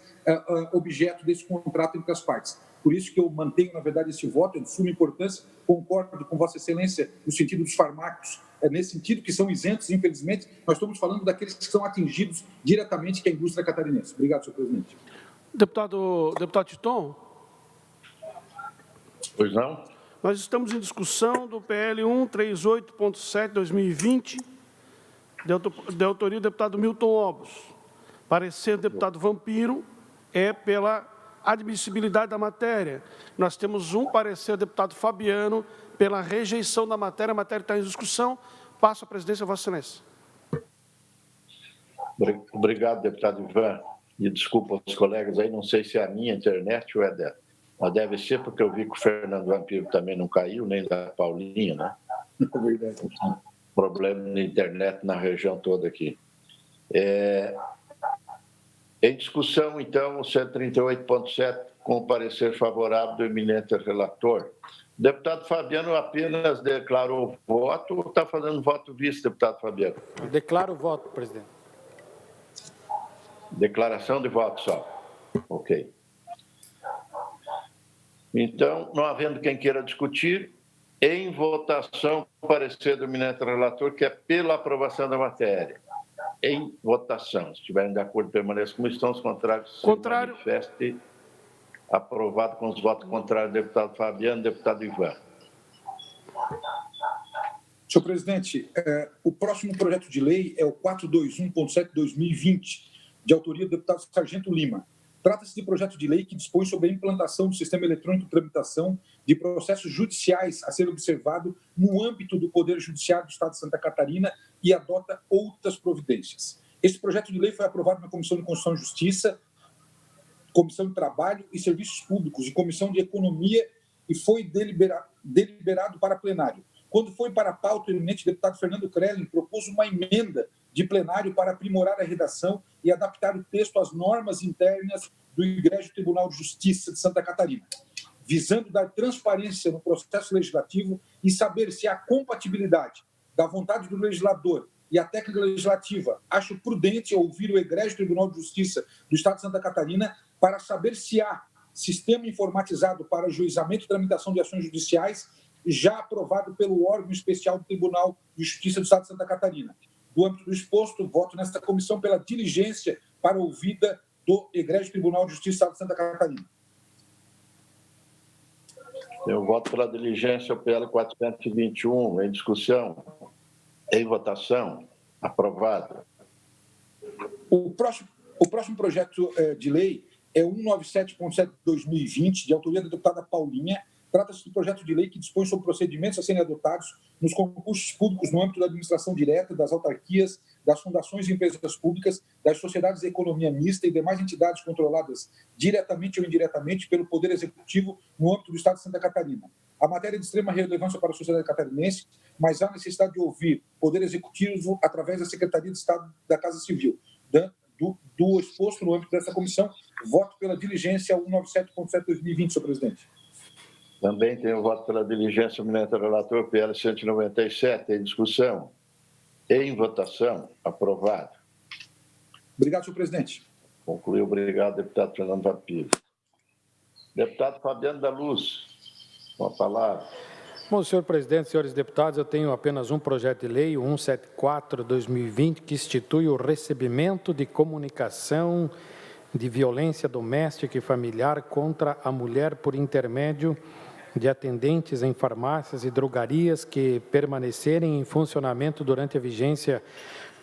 Speaker 1: objeto desse contrato entre as partes. Por isso que eu mantenho, na verdade, esse voto, é de suma importância, concordo com Vossa Excelência no sentido dos fármacos, nesse sentido que são isentos, infelizmente, nós estamos falando daqueles que são atingidos diretamente, que é a indústria catarinense. Obrigado, senhor presidente.
Speaker 8: Deputado Titon.
Speaker 3: Pois não?
Speaker 8: Nós estamos em discussão do PL 138.7/2020, de autoria do deputado Milton Obros. Parecer do deputado Vampiro é pela admissibilidade da matéria. Nós temos um parecer do deputado Fabiano pela rejeição da matéria. A matéria está em discussão. Passo a presidência a Vossa Excelência.
Speaker 3: Obrigado, deputado Ivan. E desculpa aos colegas aí, não sei se é a minha internet ou é dela. Mas deve ser porque eu vi que o Fernando Vampiro também não caiu, nem da Paulinha, né?
Speaker 1: É verdade.
Speaker 3: problema na internet na região toda aqui. Em discussão, então, o 138.7, com o parecer favorável do eminente relator. O deputado Fabiano apenas declarou voto ou está fazendo voto vice, deputado Fabiano?
Speaker 9: Eu declaro o voto, presidente.
Speaker 3: Declaração de voto só. Ok. Então, não havendo quem queira discutir, em votação, o parecer do eminente relator, que é pela aprovação da matéria. Em votação. Se estiverem de acordo, permaneçam como estão. Os contrários, se manifeste. Aprovado com os votos contrários, deputado Fabiano, deputado Ivan.
Speaker 1: Senhor presidente, o próximo projeto de lei é o 421.7/2020, de autoria do deputado Sargento Lima. Trata-se de projeto de lei que dispõe sobre a implantação do sistema eletrônico de tramitação de processos judiciais a ser observado no âmbito do Poder Judiciário do Estado de Santa Catarina e adota outras providências. Esse projeto de lei foi aprovado na Comissão de Constituição e Justiça, Comissão de Trabalho e Serviços Públicos e Comissão de Economia e foi deliberado para plenário. Quando foi para a pauta, o eminente deputado Fernando Krellin propôs uma emenda de plenário para aprimorar a redação e adaptar o texto às normas internas do Egrégio Tribunal de Justiça de Santa Catarina, visando dar transparência no processo legislativo e saber se há compatibilidade da vontade do legislador e a técnica legislativa. Acho prudente ouvir o Egrégio Tribunal de Justiça do Estado de Santa Catarina para saber se há sistema informatizado para ajuizamento e tramitação de ações judiciais já aprovado pelo órgão especial do Tribunal de Justiça do Estado de Santa Catarina. Do âmbito do exposto, voto nesta comissão pela diligência para ouvida do Egrégio Tribunal de Justiça do Estado de Santa Catarina.
Speaker 3: Eu voto pela diligência, o PL 421, em discussão, em votação, aprovado.
Speaker 1: O próximo projeto de lei é 197.7/2020, de autoria da deputada Paulinha. Trata-se de projeto de lei que dispõe sobre procedimentos a serem adotados nos concursos públicos no âmbito da administração direta, das autarquias, das fundações e empresas públicas, das sociedades de economia mista e demais entidades controladas diretamente ou indiretamente pelo Poder Executivo no âmbito do Estado de Santa Catarina. A matéria é de extrema relevância para a sociedade catarinense, mas há necessidade de ouvir o Poder Executivo através da Secretaria de Estado da Casa Civil. Do exposto no âmbito dessa comissão, voto pela diligência 197.7/2020, senhor presidente.
Speaker 3: Também tenho voto pela diligência, o eminente relator, PL 197, em discussão, em votação, aprovado.
Speaker 1: Obrigado, senhor presidente.
Speaker 3: Concluiu, obrigado, deputado Fernando Vampiro. Deputado Fabiano da Luz, com a palavra.
Speaker 9: Bom, senhor presidente, senhores deputados, eu tenho apenas um projeto de lei, o 174/2020, que institui o recebimento de comunicação de violência doméstica e familiar contra a mulher por intermédio de atendentes em farmácias e drogarias que permanecerem em funcionamento durante a vigência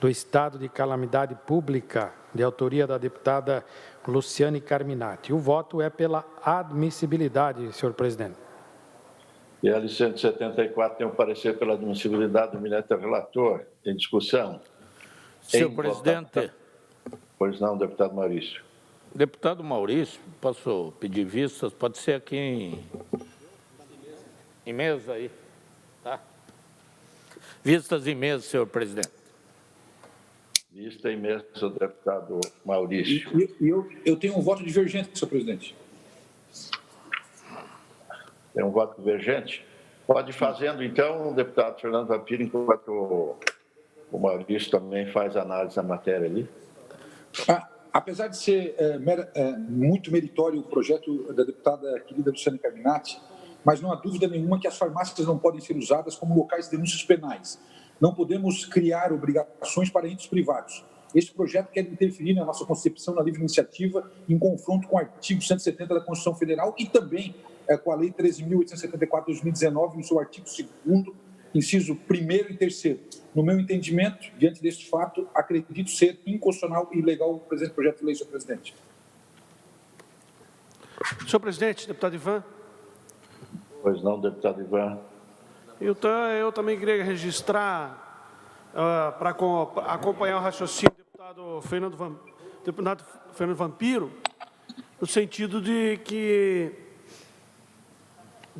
Speaker 9: do estado de calamidade pública, de autoria da deputada Luciane Carminati. O voto é pela admissibilidade, senhor presidente.
Speaker 3: PL 174 tem um parecer pela admissibilidade do eminente relator. Em discussão.
Speaker 6: Senhor presidente.
Speaker 3: Pois não, deputado Maurício.
Speaker 6: Deputado Maurício, posso pedir vistas? Pode ser aqui em mesa aí, tá? Vistas em mesa, senhor presidente.
Speaker 3: Vista em mesa, deputado Maurício.
Speaker 1: Eu tenho um voto divergente, senhor presidente.
Speaker 3: Tem um voto divergente? Pode ir fazendo, então, deputado Fernando Vampiro, enquanto o Maurício também faz análise da matéria ali.
Speaker 1: Apesar de ser muito meritório o projeto da deputada querida Luciane Carminati, mas não há dúvida nenhuma que as farmácias não podem ser usadas como locais de denúncias penais. Não podemos criar obrigações para entes privados. Este projeto quer interferir na nossa concepção na livre iniciativa em confronto com o artigo 170 da Constituição Federal e também com a Lei 13.874 de 2019, no seu artigo 2º, inciso 1º e 3º. No meu entendimento, diante deste fato, acredito ser inconstitucional e ilegal o presente projeto de lei, senhor presidente.
Speaker 8: Senhor presidente, deputado Ivan.
Speaker 3: Pois não, deputado Ivan.
Speaker 8: Eu também queria registrar, para acompanhar o raciocínio do deputado Fernando Vampiro, no sentido de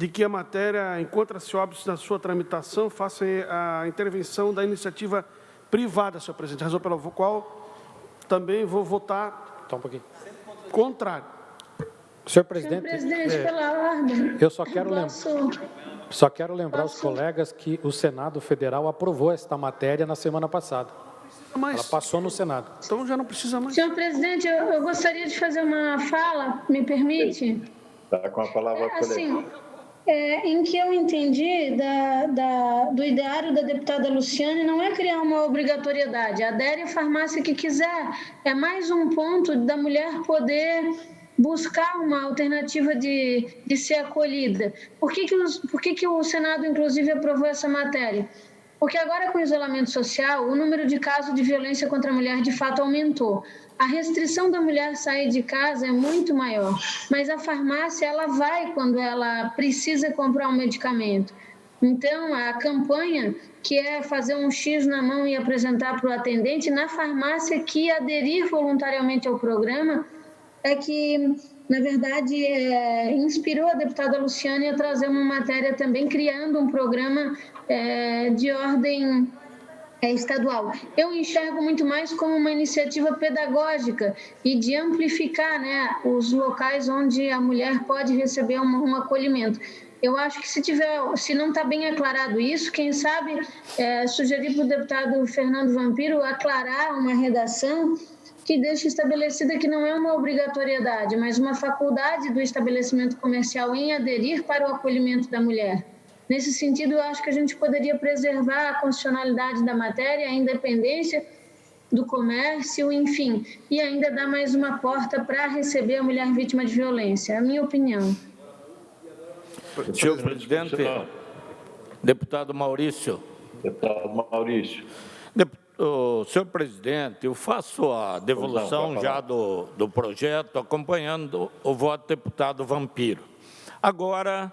Speaker 8: de que a matéria encontra-se óbice na sua tramitação, faça a intervenção da iniciativa privada, senhor presidente, razão pela qual também vou votar contrário.
Speaker 9: Senhor presidente,
Speaker 4: pela ordem.
Speaker 9: eu só quero lembrar os colegas que o Senado Federal aprovou esta matéria na semana passada. Ela passou no Senado.
Speaker 8: Então já não precisa mais.
Speaker 4: Senhor presidente, eu gostaria de fazer uma fala, me permite?
Speaker 3: Está com a palavra o colega.
Speaker 4: Em que eu entendi do ideário da deputada Luciane, não é criar uma obrigatoriedade, adere a farmácia que quiser. É mais um ponto da mulher poder buscar uma alternativa de ser acolhida. Por que o Senado, inclusive, aprovou essa matéria? Porque agora, com o isolamento social, o número de casos de violência contra a mulher, de fato, aumentou. A restrição da mulher sair de casa é muito maior, mas a farmácia, ela vai quando ela precisa comprar um medicamento. Então, a campanha, que é fazer um X na mão e apresentar para o atendente, na farmácia que aderir voluntariamente ao programa, é que, na verdade, inspirou a deputada Luciane a trazer uma matéria também, criando um programa de ordem estadual. Eu enxergo muito mais como uma iniciativa pedagógica e de amplificar, né, os locais onde a mulher pode receber um acolhimento. Eu acho que se não está bem aclarado isso, quem sabe sugerir para o deputado Fernando Vampiro aclarar uma redação que deixe estabelecida que não é uma obrigatoriedade, mas uma faculdade do estabelecimento comercial em aderir para o acolhimento da mulher. Nesse sentido, eu acho que a gente poderia preservar a constitucionalidade da matéria, a independência do comércio, enfim, e ainda dar mais uma porta para receber a mulher vítima de violência. É a minha opinião.
Speaker 6: Senhor presidente, deputado Maurício.
Speaker 3: Deputado Maurício.
Speaker 6: Senhor presidente, eu faço a devolução já do projeto, acompanhando o voto do deputado Vampiro. Agora,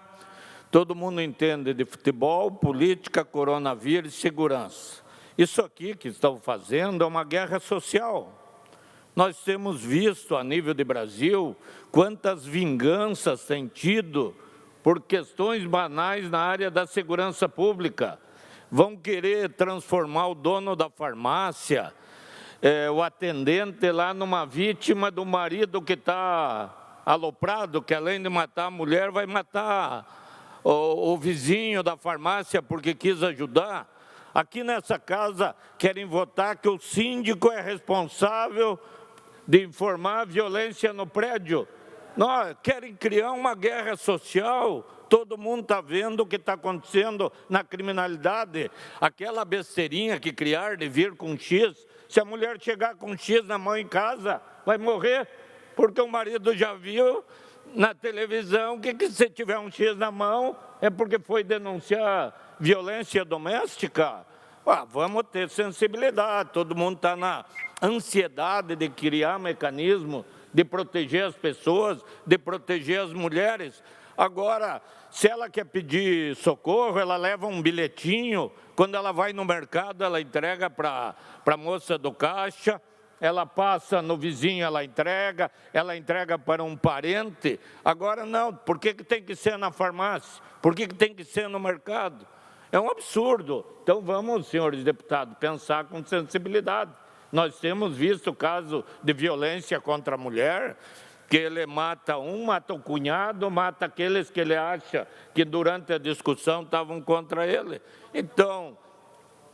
Speaker 6: todo mundo entende de futebol, política, coronavírus e segurança. Isso aqui que estão fazendo é uma guerra social. Nós temos visto, a nível de Brasil, quantas vinganças tem tido por questões banais na área da segurança pública. Vão querer transformar o dono da farmácia, o atendente lá numa vítima do marido que está aloprado, que além de matar a mulher, vai matar o vizinho da farmácia porque quis ajudar. Aqui nessa casa querem votar que o síndico é responsável de informar a violência no prédio. Não, querem criar uma guerra social. Todo mundo está vendo o que está acontecendo na criminalidade. Aquela besteirinha que criar de vir com X. Se a mulher chegar com X na mão em casa, vai morrer. Porque o marido já viu na televisão que se tiver um X na mão é porque foi denunciar violência doméstica. Vamos ter sensibilidade. Todo mundo está na ansiedade de criar mecanismo de proteger as pessoas, de proteger as mulheres. Agora, se ela quer pedir socorro, ela leva um bilhetinho. Quando ela vai no mercado, ela entrega para a moça do caixa. Ela passa no vizinho, ela entrega para um parente. Agora não, por que tem que ser na farmácia? Por que tem que ser no mercado? É um absurdo. Então vamos, senhores deputados, pensar com sensibilidade. Nós temos visto o caso de violência contra a mulher, que ele mata o cunhado, mata aqueles que ele acha que durante a discussão estavam contra ele. Então,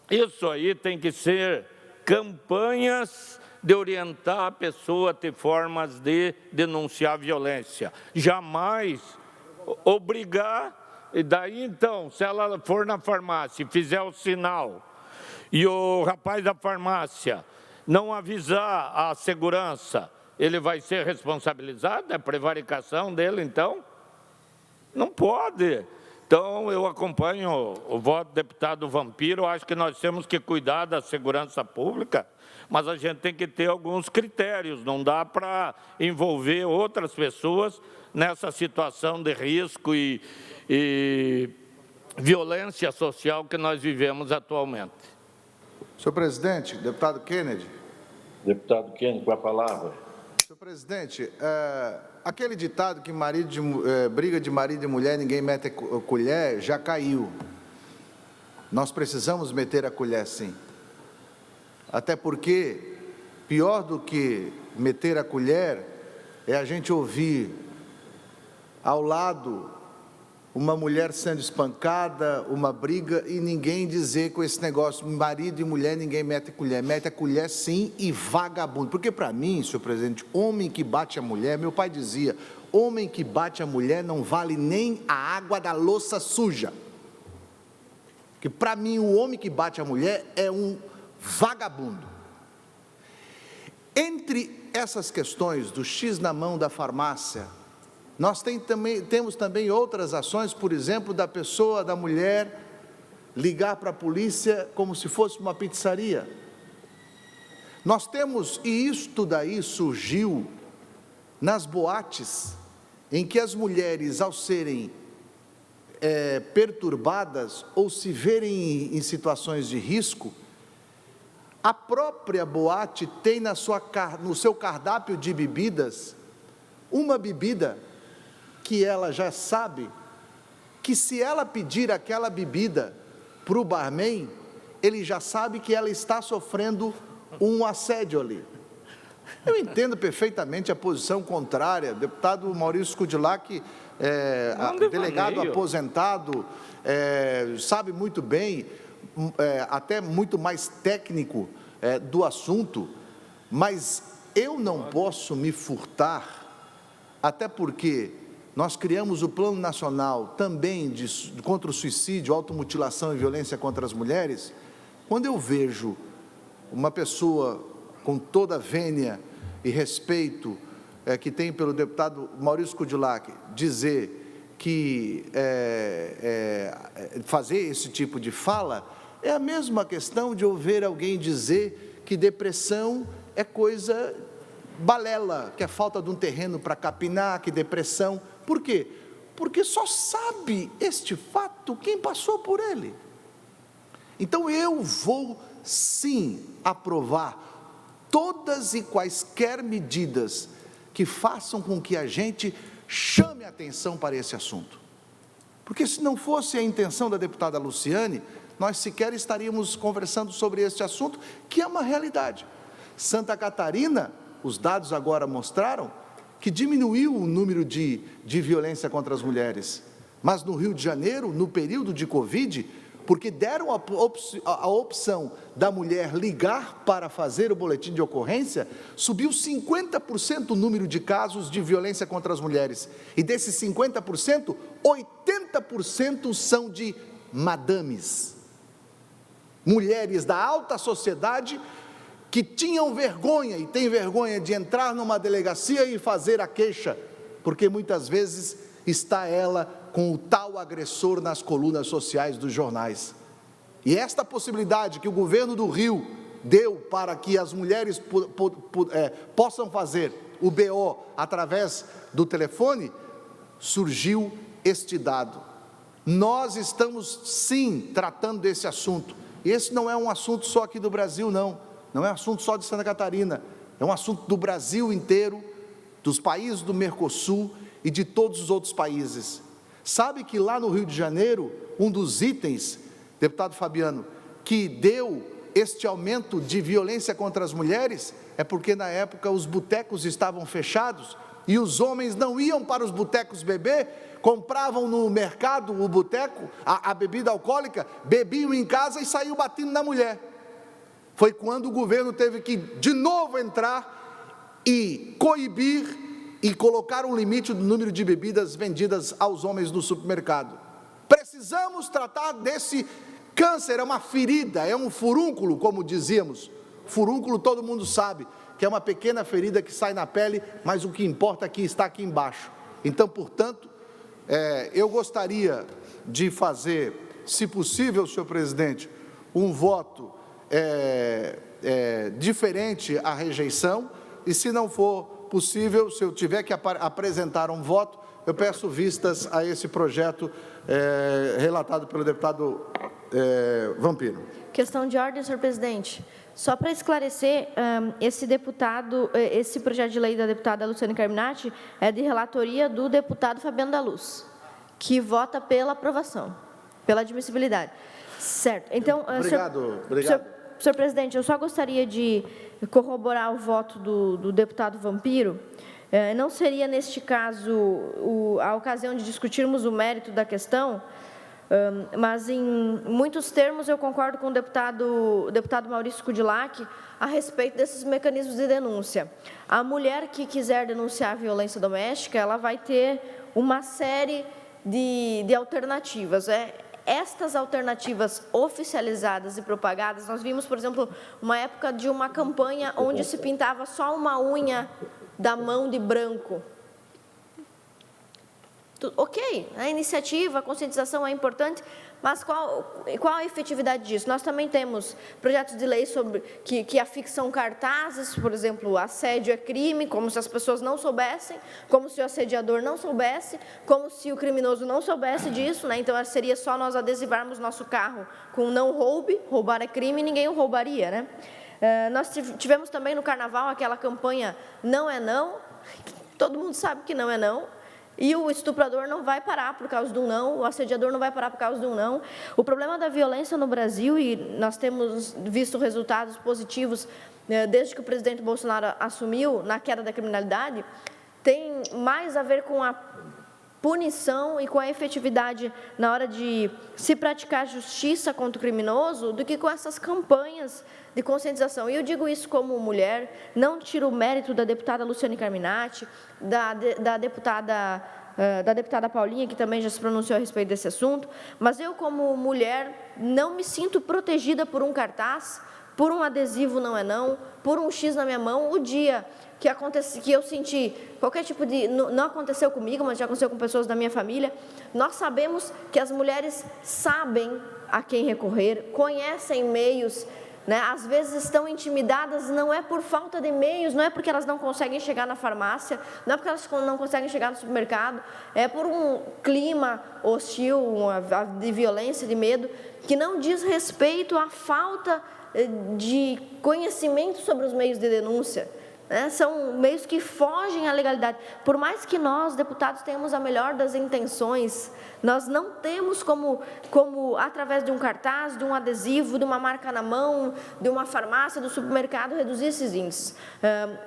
Speaker 6: isso aí tem que ser campanhas de orientar a pessoa a ter formas de denunciar violência. Jamais obrigar, e daí então, se ela for na farmácia e fizer o sinal, e o rapaz da farmácia não avisar a segurança, ele vai ser responsabilizado? É prevaricação dele, então? Não pode. Então, eu acompanho o voto do deputado Vampiro. Acho que nós temos que cuidar da segurança pública, mas a gente tem que ter alguns critérios. Não dá para envolver outras pessoas nessa situação de risco e violência social que nós vivemos atualmente.
Speaker 7: Senhor presidente, deputado Kennedy.
Speaker 3: Deputado Kennedy, com a palavra.
Speaker 7: Senhor presidente, aquele ditado que briga de marido e mulher, ninguém mete a colher, já caiu. Nós precisamos meter a colher, sim. Até porque, pior do que meter a colher, é a gente ouvir ao lado uma mulher sendo espancada, uma briga, e ninguém dizer com esse negócio, marido e mulher, ninguém mete a colher sim, e vagabundo. Porque para mim, senhor presidente, homem que bate a mulher, meu pai dizia, homem que bate a mulher não vale nem a água da louça suja. Que para mim, o homem que bate a mulher é um vagabundo. Entre essas questões do X na mão da farmácia, nós temos também outras ações, por exemplo, da mulher ligar para a polícia como se fosse uma pizzaria. Nós temos, e isto daí surgiu nas boates, em que as mulheres, ao serem perturbadas ou se verem em situações de risco, a própria boate tem no seu cardápio de bebidas, uma bebida que ela já sabe que se ela pedir aquela bebida para o barman, ele já sabe que ela está sofrendo um assédio ali. Eu entendo perfeitamente a posição contrária, deputado Maurício Kudilak, delegado aposentado, sabe muito bem, até muito mais técnico do assunto, mas eu não posso me furtar, até porque nós criamos o Plano Nacional também contra o suicídio, automutilação e violência contra as mulheres. Quando eu vejo uma pessoa com toda a vênia e respeito que tem pelo deputado Maurício Kudilak dizer que fazer esse tipo de fala, é a mesma questão de ouvir alguém dizer que depressão é coisa balela, que é falta de um terreno para capinar, que depressão. Por quê? Porque só sabe este fato quem passou por ele. Então eu vou sim aprovar todas e quaisquer medidas que façam com que a gente chame a atenção para esse assunto. Porque se não fosse a intenção da deputada Luciane, nós sequer estaríamos conversando sobre este assunto, que é uma realidade. Santa Catarina, os dados agora mostraram, que diminuiu o número de violência contra as mulheres. Mas no Rio de Janeiro, no período de Covid, porque deram a opção da mulher ligar para fazer o boletim de ocorrência, subiu 50% o número de casos de violência contra as mulheres. E desses 50%, 80% são de madames. Mulheres da alta sociedade que tinham vergonha e têm vergonha de entrar numa delegacia e fazer a queixa, porque muitas vezes está ela com o tal agressor nas colunas sociais dos jornais. E esta possibilidade que o governo do Rio deu para que as mulheres possam fazer o BO através do telefone, surgiu este dado. Nós estamos sim tratando desse assunto. Esse não é um assunto só aqui do Brasil, não é um assunto só de Santa Catarina, é um assunto do Brasil inteiro, dos países do Mercosul e de todos os outros países. Sabe que lá no Rio de Janeiro, um dos itens, deputado Fabiano, que deu este aumento de violência contra as mulheres, é porque na época os botecos estavam fechados e os homens não iam para os botecos beber, compravam no mercado o boteco, a bebida alcoólica, bebiam em casa e saíam batendo na mulher. Foi quando o governo teve que de novo entrar e coibir e colocar um limite do número de bebidas vendidas aos homens no supermercado. Precisamos tratar desse câncer, é uma ferida, é um furúnculo, como dizíamos. Furúnculo todo mundo sabe, que é uma pequena ferida que sai na pele, mas o que importa aqui está aqui embaixo. Então, portanto, eu gostaria de fazer, se possível, senhor presidente, um voto diferente à rejeição, e se não for possível, se eu tiver que apresentar um voto, eu peço vistas a esse projeto relatado pelo deputado Vampiro.
Speaker 5: Questão de ordem, senhor presidente. Só para esclarecer, esse projeto de lei da deputada Luciane Carminati é de relatoria do deputado Fabiano da Luz, que vota pela aprovação, pela admissibilidade. Certo. Então,
Speaker 7: obrigado.
Speaker 5: Senhor presidente, eu só gostaria de corroborar o voto do deputado Vampiro. Não seria, neste caso, a ocasião de discutirmos o mérito da questão, mas, em muitos termos, eu concordo com o deputado Maurício Kudilac a respeito desses mecanismos de denúncia. A mulher que quiser denunciar a violência doméstica, ela vai ter uma série de alternativas. Estas alternativas oficializadas e propagadas, nós vimos, por exemplo, uma época de uma campanha onde se pintava só uma unha da mão de branco. Ok, a iniciativa, a conscientização é importante, mas qual a efetividade disso? Nós também temos projetos de lei que afixam cartazes, por exemplo, assédio é crime, como se as pessoas não soubessem, como se o assediador não soubesse, como se o criminoso não soubesse disso, né? Então, seria só nós adesivarmos nosso carro com não roube, roubar é crime, ninguém o roubaria, né? Nós tivemos também no Carnaval aquela campanha Não é Não, todo mundo sabe que não é não, e o estuprador não vai parar por causa de um não, o assediador não vai parar por causa de um não. O problema da violência no Brasil, e nós temos visto resultados positivos desde que o presidente Bolsonaro assumiu na queda da criminalidade, tem mais a ver com a punição e com a efetividade na hora de se praticar justiça contra o criminoso do que com essas campanhas de conscientização. E eu digo isso como mulher, não tiro o mérito da deputada Luciane Carminati, da deputada Paulinha, que também já se pronunciou a respeito desse assunto, mas eu, como mulher, não me sinto protegida por um cartaz, por um adesivo não é não, por um X na minha mão, o dia que eu senti qualquer tipo de... Não aconteceu comigo, mas já aconteceu com pessoas da minha família. Nós sabemos que as mulheres sabem a quem recorrer, conhecem meios, né? Às vezes estão intimidadas, não é por falta de meios, não é porque elas não conseguem chegar na farmácia, não é porque elas não conseguem chegar no supermercado, é por um clima hostil, de violência, de medo, que não diz respeito à falta de conhecimento sobre os meios de denúncia. São meios que fogem à legalidade. Por mais que nós, deputados, tenhamos a melhor das intenções, nós não temos como através de um cartaz, de um adesivo, de uma marca na mão, de uma farmácia, do supermercado, reduzir esses índices.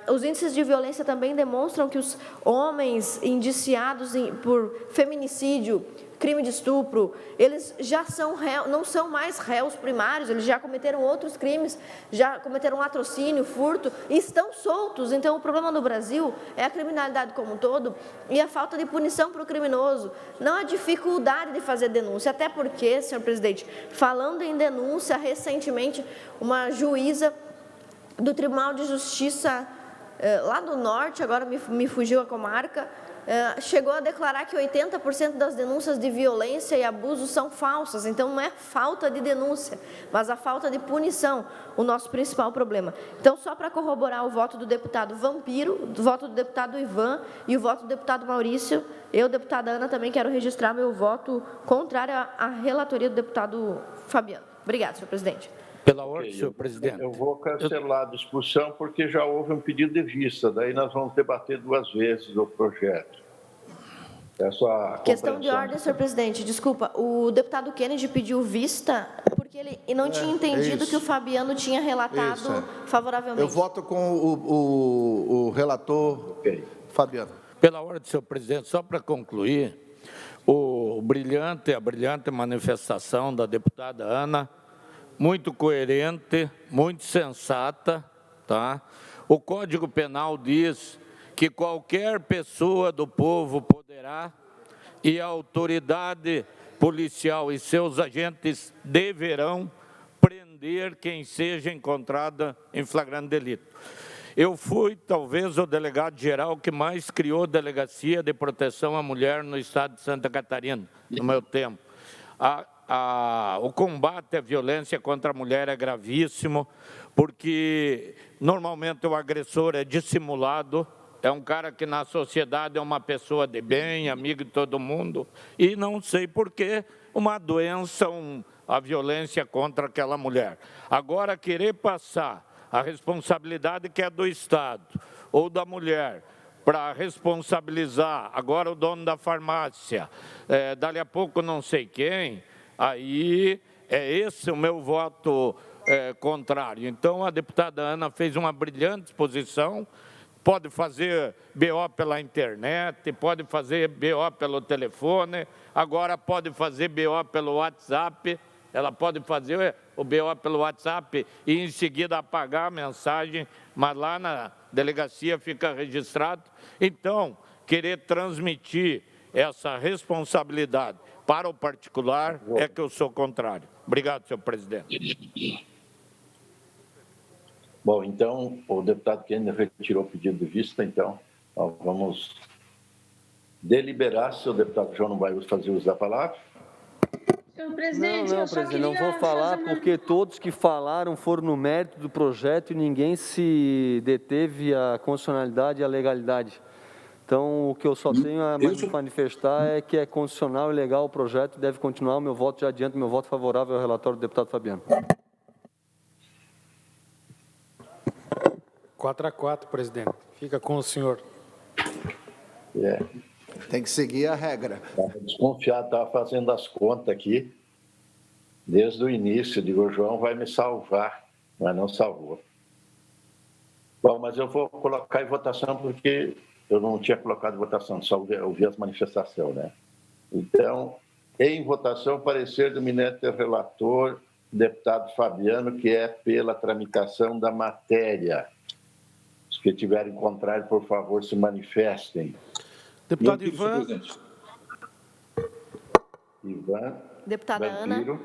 Speaker 5: Os índices de violência também demonstram que os homens indiciados por feminicídio, crime de estupro, eles já não são mais réus primários, eles já cometeram outros crimes, já cometeram latrocínio, furto, e estão soltos. Então, o problema no Brasil é a criminalidade como um todo e a falta de punição para o criminoso, não a dificuldade de fazer denúncia, até porque, senhor presidente, falando em denúncia, recentemente, uma juíza do Tribunal de Justiça lá do Norte, agora me fugiu a comarca, chegou a declarar que 80% das denúncias de violência e abuso são falsas. Então, não é falta de denúncia, mas a falta de punição, o nosso principal problema. Então, só para corroborar o voto do deputado Vampiro, o voto do deputado Ivan e o voto do deputado Maurício, eu, deputada Ana, também quero registrar meu voto contrário à relatoria do deputado Fabiano. Obrigada, senhor presidente.
Speaker 6: Pela ordem, senhor presidente.
Speaker 3: Eu vou cancelar a discussão porque já houve um pedido de vista, daí nós vamos debater 2 vezes o projeto.
Speaker 5: Questão de ordem, senhor presidente. Desculpa, o deputado Kennedy pediu vista porque ele não tinha entendido que o Fabiano tinha relatado favoravelmente.
Speaker 7: Eu voto com o relator Fabiano.
Speaker 6: Pela ordem, senhor presidente, só para concluir, a brilhante manifestação da deputada Ana, muito coerente, muito sensata, tá? O Código Penal diz que qualquer pessoa do povo poderá, e a autoridade policial e seus agentes deverão prender quem seja encontrada em flagrante delito. Eu fui, talvez, o delegado-geral que mais criou delegacia de proteção à mulher no estado de Santa Catarina, no meu tempo. O combate à violência contra a mulher é gravíssimo, porque normalmente o agressor é dissimulado, é um cara que na sociedade é uma pessoa de bem, amigo de todo mundo, e não sei por que uma doença, a violência contra aquela mulher. Agora, querer passar a responsabilidade que é do Estado ou da mulher, para responsabilizar agora o dono da farmácia, dali a pouco não sei quem, aí é esse o meu voto contrário. Então, a deputada Ana fez uma brilhante exposição, pode fazer BO pela internet, pode fazer BO pelo telefone, agora pode fazer BO pelo WhatsApp, ela pode fazer o BO pelo WhatsApp e em seguida apagar a mensagem, mas lá na delegacia fica registrado. Então, querer transmitir essa responsabilidade para o particular é que eu sou contrário. Obrigado, senhor presidente.
Speaker 3: Bom, então, o deputado Kennedy retirou o pedido de vista, então, vamos deliberar se o deputado João não vai fazer uso da palavra.
Speaker 4: Senhor presidente,
Speaker 2: não,
Speaker 4: eu só
Speaker 2: presidente, não
Speaker 4: queria
Speaker 2: vou falar
Speaker 4: fazer uma-
Speaker 2: porque todos que falaram foram no mérito do projeto e ninguém se deteve à constitucionalidade e à legalidade. Então, o que eu só tenho a manifestar é que é constitucional e legal o projeto e deve continuar. O meu voto, já adianto, meu voto favorável ao relatório do deputado Fabiano.
Speaker 9: 4-4, presidente. Fica com o senhor.
Speaker 7: Tem que seguir a regra.
Speaker 3: Estava desconfiado, estava fazendo as contas aqui, desde o início. Digo, o João vai me salvar, mas não salvou. Bom, mas eu vou colocar em votação porque eu não tinha colocado em votação, só ouvi as manifestações, né? Então, em votação, parecer do eminente relator, deputado Fabiano, que é pela tramitação da matéria. Os que tiverem contrário, por favor, se manifestem.
Speaker 8: Deputado Ivan.
Speaker 3: Ivan.
Speaker 5: Deputada
Speaker 3: Vampiro,
Speaker 5: Ana.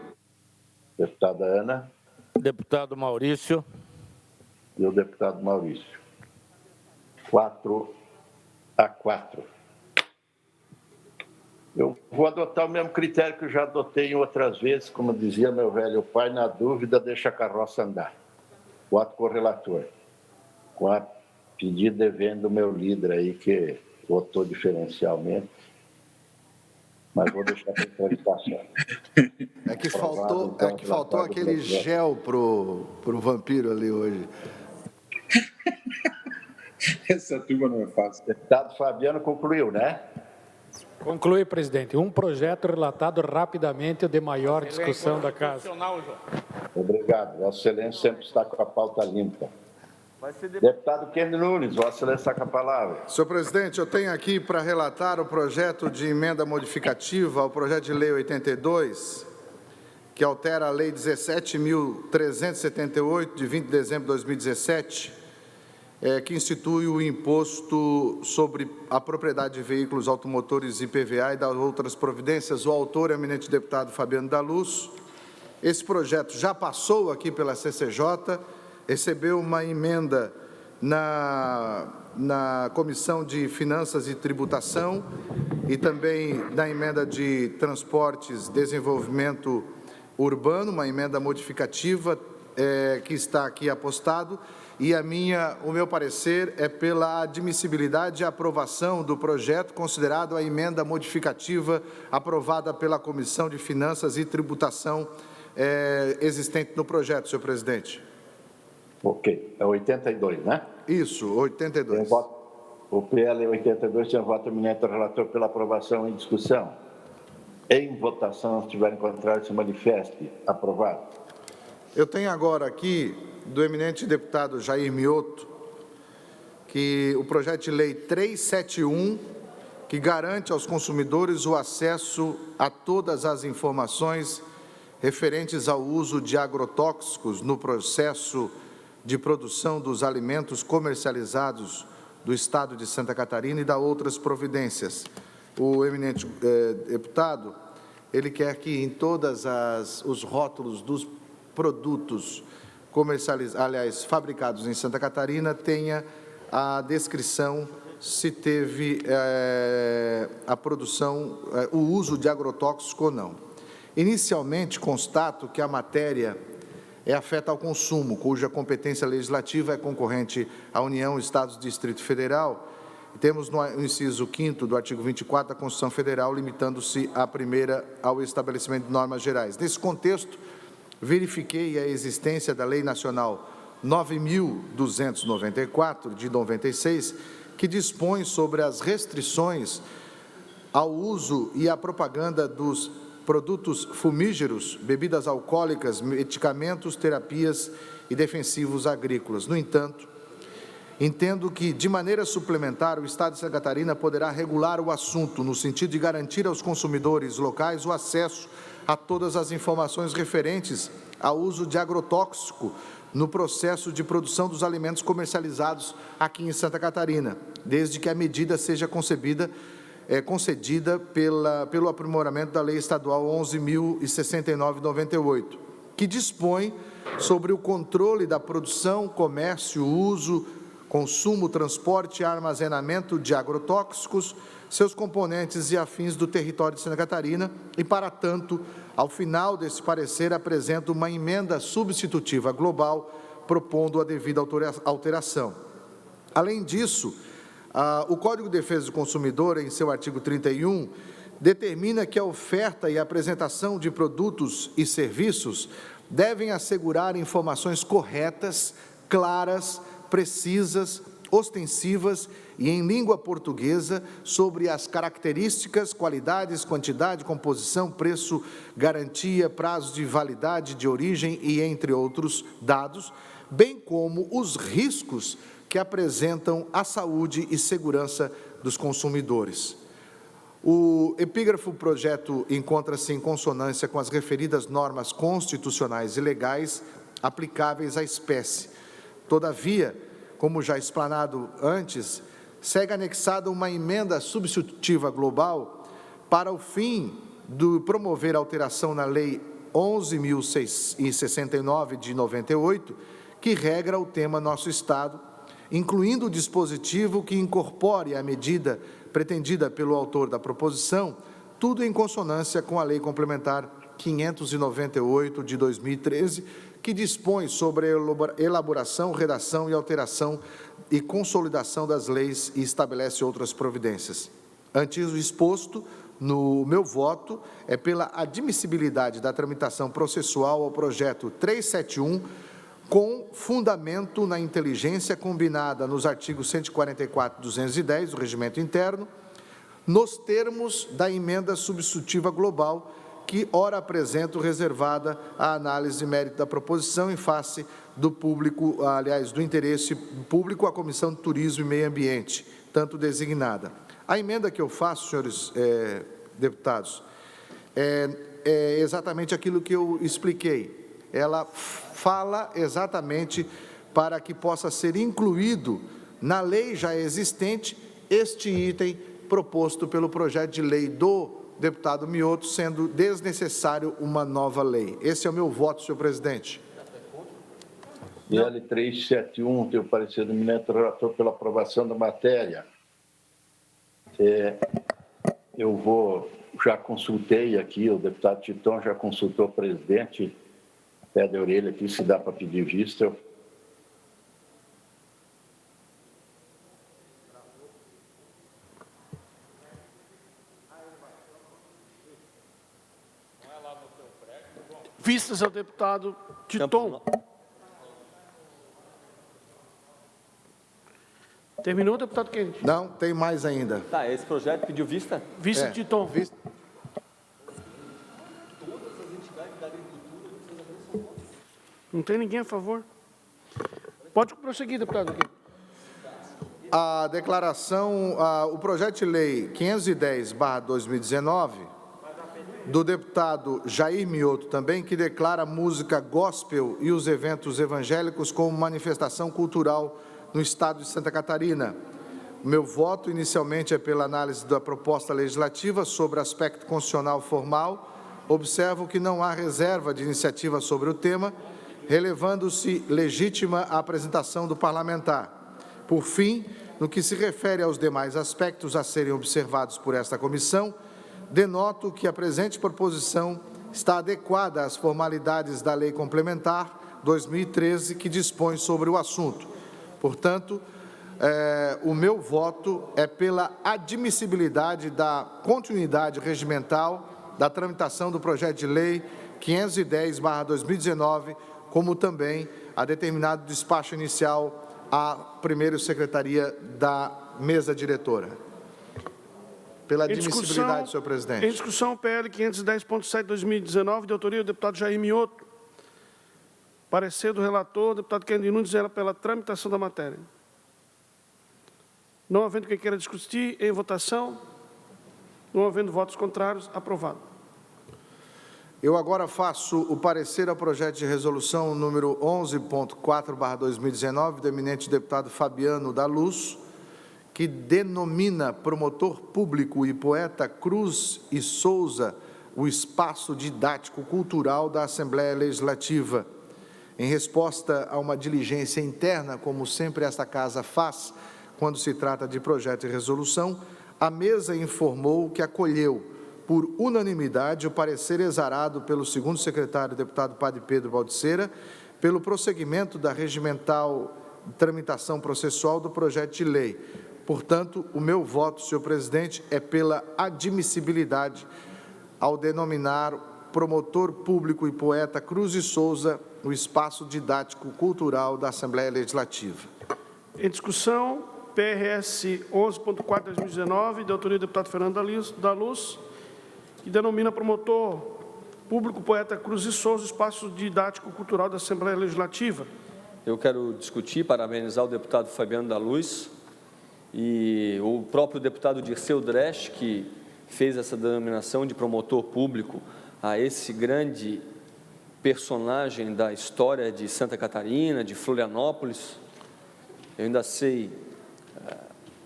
Speaker 3: Deputada Ana.
Speaker 6: Deputado Maurício.
Speaker 3: E o deputado Maurício. 4-4. Eu vou adotar o mesmo critério que eu já adotei em outras vezes, como dizia meu velho pai, na dúvida, deixa a carroça andar. Voto com o relator. Com a pedido devendo do meu líder aí, que votou diferencialmente. Mas vou deixar para a tramitação.
Speaker 7: É que faltou aquele gel pro vampiro ali hoje.
Speaker 1: Essa turma não é fácil.
Speaker 3: Deputado Fabiano concluiu, né?
Speaker 9: Conclui, presidente. Um projeto relatado rapidamente, o de maior discussão da Casa.
Speaker 3: Obrigado. Vossa Excelência sempre está com a pauta limpa. Deputado Kennedy Nunes, Vossa Excelência está com a palavra.
Speaker 7: Senhor presidente, eu tenho aqui para relatar o projeto de emenda modificativa ao projeto de lei 82, que altera a lei 17.378, de 20 de dezembro de 2017, que institui o imposto sobre a propriedade de veículos automotores IPVA e das outras providências. O autor é o eminente deputado Fabiano da Luz. Esse projeto já passou aqui pela CCJ, recebeu uma emenda na Comissão de Finanças e Tributação e também na emenda de Transportes, Desenvolvimento Urbano, uma emenda modificativa que está aqui apostado. E o meu parecer é pela admissibilidade e aprovação do projeto, considerado a emenda modificativa aprovada pela Comissão de Finanças e Tributação existente no projeto, senhor presidente.
Speaker 3: Ok, é 82, né?
Speaker 7: Isso, 82.
Speaker 3: O PL 82 tem voto eminente do relator pela aprovação em discussão. Em votação, se tiverem contrário, se manifeste. Aprovado.
Speaker 7: Eu tenho agora aqui, do eminente deputado Jair Mioto, que o projeto de lei 371, que garante aos consumidores o acesso a todas as informações referentes ao uso de agrotóxicos no processo de produção dos alimentos comercializados do Estado de Santa Catarina e da outras providências. O eminente deputado, ele quer que em todas os rótulos dos produtos fabricados em Santa Catarina tenha a descrição se teve a produção, o uso de agrotóxico ou não. Inicialmente, constato que a matéria afeta ao consumo, cuja competência legislativa é concorrente à União, Estados e Distrito Federal. Temos no inciso 5º do artigo 24 da Constituição Federal, limitando-se a primeira ao estabelecimento de normas gerais. Nesse contexto, verifiquei a existência da Lei Nacional 9.294, de 96, que dispõe sobre as restrições ao uso e à propaganda dos produtos fumígeros, bebidas alcoólicas, medicamentos, terapias e defensivos agrícolas. No entanto, entendo que, de maneira suplementar, o Estado de Santa Catarina poderá regular o assunto no sentido de garantir aos consumidores locais o acesso a todas as informações referentes ao uso de agrotóxico no processo de produção dos alimentos comercializados aqui em Santa Catarina, desde que a medida seja concedida pelo aprimoramento da Lei Estadual 11.069/98, que dispõe sobre o controle da produção, comércio, uso, consumo, transporte e armazenamento de agrotóxicos, seus componentes e afins do território de Santa Catarina e, para tanto, ao final desse parecer, apresento uma emenda substitutiva global, propondo a devida alteração. Além disso, o Código de Defesa do Consumidor, em seu artigo 31, determina que a oferta e a apresentação de produtos e serviços devem assegurar informações corretas, claras, precisas, ostensivas e em língua portuguesa sobre as características, qualidades, quantidade, composição, preço, garantia, prazo de validade, de origem e entre outros dados, bem como os riscos que apresentam a saúde e segurança dos consumidores. O epígrafo projeto encontra-se em consonância com as referidas normas constitucionais e legais aplicáveis à espécie. Todavia, como já explanado antes, segue anexada uma emenda substitutiva global para o fim de promover alteração na Lei 11.069 de 98, que regra o tema nosso Estado, incluindo o dispositivo que incorpore a medida pretendida pelo autor da proposição, tudo em consonância com a Lei Complementar 598 de 2013, que dispõe sobre a elaboração, redação e alteração e consolidação das leis e estabelece outras providências. Antes do exposto, no meu voto é pela admissibilidade da tramitação processual ao projeto 371, com fundamento na inteligência combinada nos artigos 144 e 210 do Regimento Interno, nos termos da emenda substitutiva global, que ora apresento reservada à análise de mérito da proposição em face do público, aliás, do interesse público, à Comissão de Turismo e Meio Ambiente, tanto designada. A emenda que eu faço, senhores deputados, é exatamente aquilo que eu expliquei. Ela fala exatamente para que possa ser incluído na lei já existente este item proposto pelo projeto de lei do deputado Mioto, sendo desnecessário uma nova lei. Esse é o meu voto, senhor presidente.
Speaker 3: PL 371, tem o parecer do eminente relator pela aprovação da matéria. Já consultei aqui, o deputado Titon já consultou o presidente, pé de orelha aqui, se dá para pedir vista.
Speaker 8: Vistas ao deputado Titon. Terminou, deputado Kennedy?
Speaker 7: Não, tem mais ainda.
Speaker 2: Tá, esse projeto pediu vista?
Speaker 8: Vista de Titon.
Speaker 7: Vista.
Speaker 8: Não tem ninguém a favor? Pode prosseguir, deputado.
Speaker 7: A declaração, o projeto de lei 510/2019, do deputado Jair Mioto também, que declara a música gospel e os eventos evangélicos como manifestação cultural no Estado de Santa Catarina. O meu voto, inicialmente, é pela análise da proposta legislativa sobre aspecto constitucional formal. Observo que não há reserva de iniciativa sobre o tema, relevando-se legítima a apresentação do parlamentar. Por fim, no que se refere aos demais aspectos a serem observados por esta comissão, denoto que a presente proposição está adequada às formalidades da Lei Complementar 2013, que dispõe sobre o assunto. Portanto, o meu voto é pela admissibilidade da continuidade regimental da tramitação do projeto de lei 510/2019, como também a determinado despacho inicial à primeira secretaria da mesa diretora. Pela admissibilidade, senhor presidente.
Speaker 8: Em discussão, PL 510.7/2019, de autoria do deputado Jair Mioto. Parecer do relator, deputado Kennedy Nunes, pela tramitação da matéria. Não havendo quem queira discutir, em votação. Não havendo votos contrários, aprovado.
Speaker 7: Eu agora faço o parecer ao projeto de resolução número 11.4/2019, do eminente deputado Fabiano da Luz, que denomina promotor público e poeta Cruz e Souza o espaço didático cultural da Assembleia Legislativa. Em resposta a uma diligência interna, como sempre esta Casa faz quando se trata de projeto de resolução, a mesa informou que acolheu, por unanimidade, o parecer exarado pelo segundo secretário, deputado Padre Pedro Baldiceira, pelo prosseguimento da regimental tramitação processual do projeto de lei. Portanto, o meu voto, senhor presidente, é pela admissibilidade ao denominar promotor público e poeta Cruz e Souza o espaço didático cultural da Assembleia Legislativa.
Speaker 8: Em discussão, PRS 11.4/2019, de autoria do deputado Fernando da Luz, que denomina promotor público poeta Cruz e Souza o espaço didático cultural da Assembleia Legislativa.
Speaker 2: Eu quero discutir, parabenizar o deputado Fabiano da Luz e o próprio deputado Dirceu Dresch, que fez essa denominação de promotor público a esse grande personagem da história de Santa Catarina, de Florianópolis. Eu ainda sei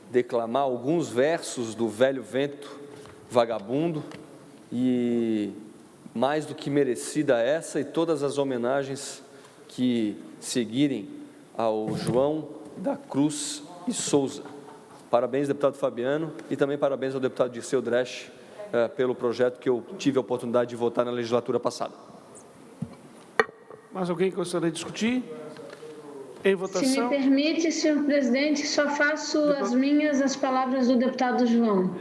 Speaker 2: declamar alguns versos do Velho Vento Vagabundo, e mais do que merecida essa e todas as homenagens que seguirem ao João da Cruz e Souza. Parabéns, deputado Fabiano, e também parabéns ao deputado Dirceu Dresch pelo projeto que eu tive a oportunidade de votar na legislatura passada.
Speaker 8: Mais alguém que gostaria de discutir? Em votação.
Speaker 4: Se me permite, senhor presidente, só faço as palavras do deputado João,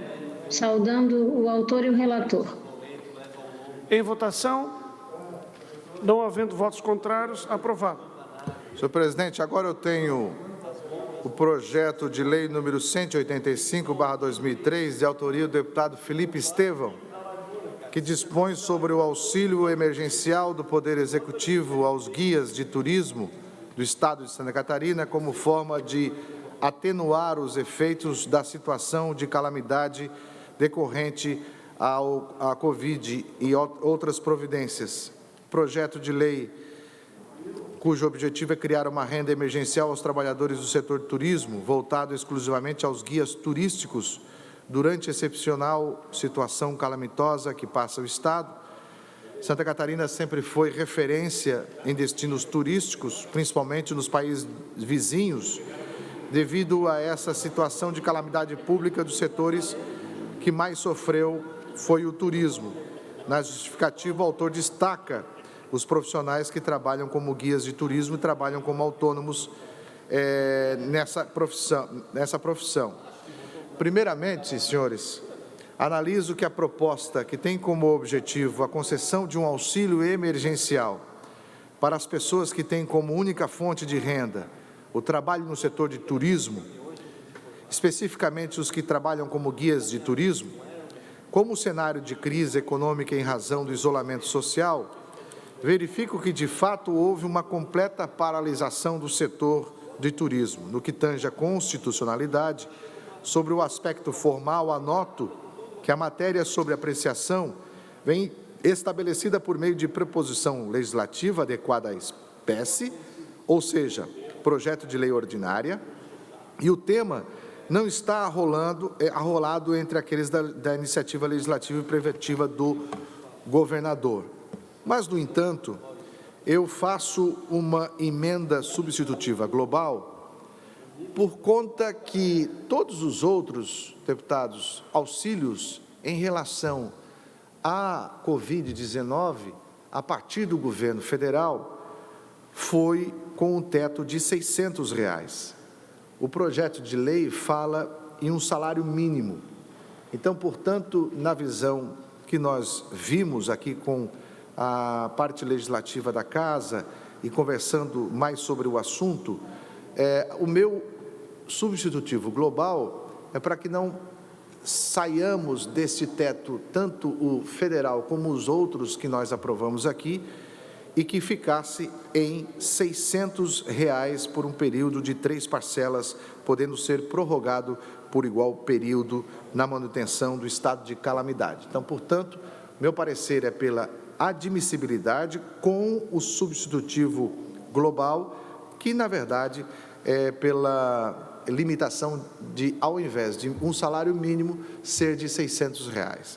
Speaker 4: saudando o autor e o relator.
Speaker 8: Em votação, não havendo votos contrários, aprovado.
Speaker 7: Senhor presidente, agora eu tenho o projeto de lei número 185/2003, de autoria do deputado Felipe Estevão, que dispõe sobre o auxílio emergencial do Poder Executivo aos guias de turismo do Estado de Santa Catarina como forma de atenuar os efeitos da situação de calamidade decorrente à Covid e outras providências. Projeto de lei cujo objetivo é criar uma renda emergencial aos trabalhadores do setor de turismo, voltado exclusivamente aos guias turísticos, durante a excepcional situação calamitosa que passa o Estado. Santa Catarina sempre foi referência em destinos turísticos, principalmente nos países vizinhos, devido a essa situação de calamidade pública dos setores que mais sofreu foi o turismo. Na justificativa, o autor destaca os profissionais que trabalham como guias de turismo e trabalham como autônomos nessa profissão. Primeiramente, senhores, analiso que a proposta, que tem como objetivo a concessão de um auxílio emergencial para as pessoas que têm como única fonte de renda o trabalho no setor de turismo, especificamente os que trabalham como guias de turismo, como o cenário de crise econômica em razão do isolamento social, verifico que, de fato, houve uma completa paralisação do setor de turismo. No que tange à constitucionalidade, sobre o aspecto formal, anoto que a matéria sobre apreciação vem estabelecida por meio de preposição legislativa adequada à espécie, ou seja, projeto de lei ordinária, e o tema não está arrolado entre aqueles da iniciativa legislativa e preventiva do governador. Mas, no entanto, eu faço uma emenda substitutiva global por conta que todos os outros, deputados, auxílios em relação à Covid-19, a partir do governo federal, foi com um teto de R$ 600. O projeto de lei fala em um salário mínimo. Então, portanto, na visão que nós vimos aqui com a parte legislativa da Casa, e conversando mais sobre o assunto, o meu substitutivo global é para que não saiamos desse teto, tanto o federal como os outros que nós aprovamos aqui, e que ficasse em R$ 600 por um período de 3 parcelas, podendo ser prorrogado por igual período na manutenção do estado de calamidade. Então, portanto, meu parecer é pela admissibilidade com o substitutivo global, que, na verdade, é pela limitação de, ao invés de um salário mínimo, ser de R$ 600.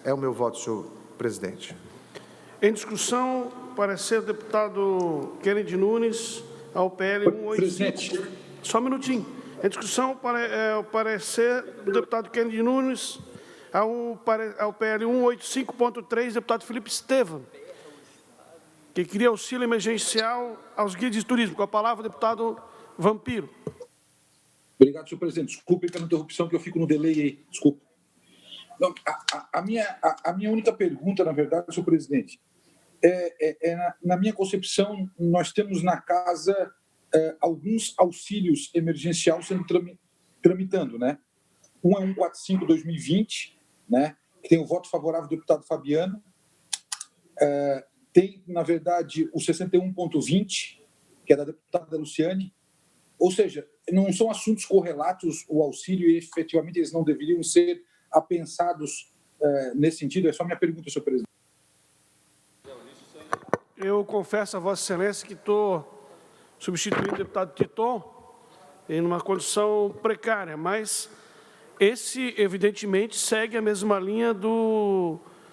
Speaker 7: É o meu voto, senhor presidente.
Speaker 8: Em discussão, parecer do deputado Kennedy Nunes ao PL 185.
Speaker 1: Presidente.
Speaker 8: Só um minutinho. Em discussão, o parecer do deputado Kennedy Nunes ao PL 185.3, deputado Felipe Estevam, que cria auxílio emergencial aos guias de turismo. Com a palavra, o deputado Vampiro.
Speaker 1: Obrigado, senhor presidente. Desculpe pela interrupção, que eu fico no delay aí. Desculpa. Não, a minha única pergunta, na verdade, senhor presidente, na minha concepção, nós temos na casa alguns auxílios emergenciais sendo tramitando, né? Um é 145/2020, né? Que tem o voto favorável do deputado Fabiano. Tem, na verdade, o 61.20, que é da deputada Luciane. Ou seja, não são assuntos correlatos, o auxílio, e efetivamente eles não deveriam ser apensados nesse sentido? É só minha pergunta, senhor presidente.
Speaker 8: Eu confesso a Vossa Excelência que estou substituindo o deputado Titon em uma condição precária, mas esse, evidentemente, segue a mesma linha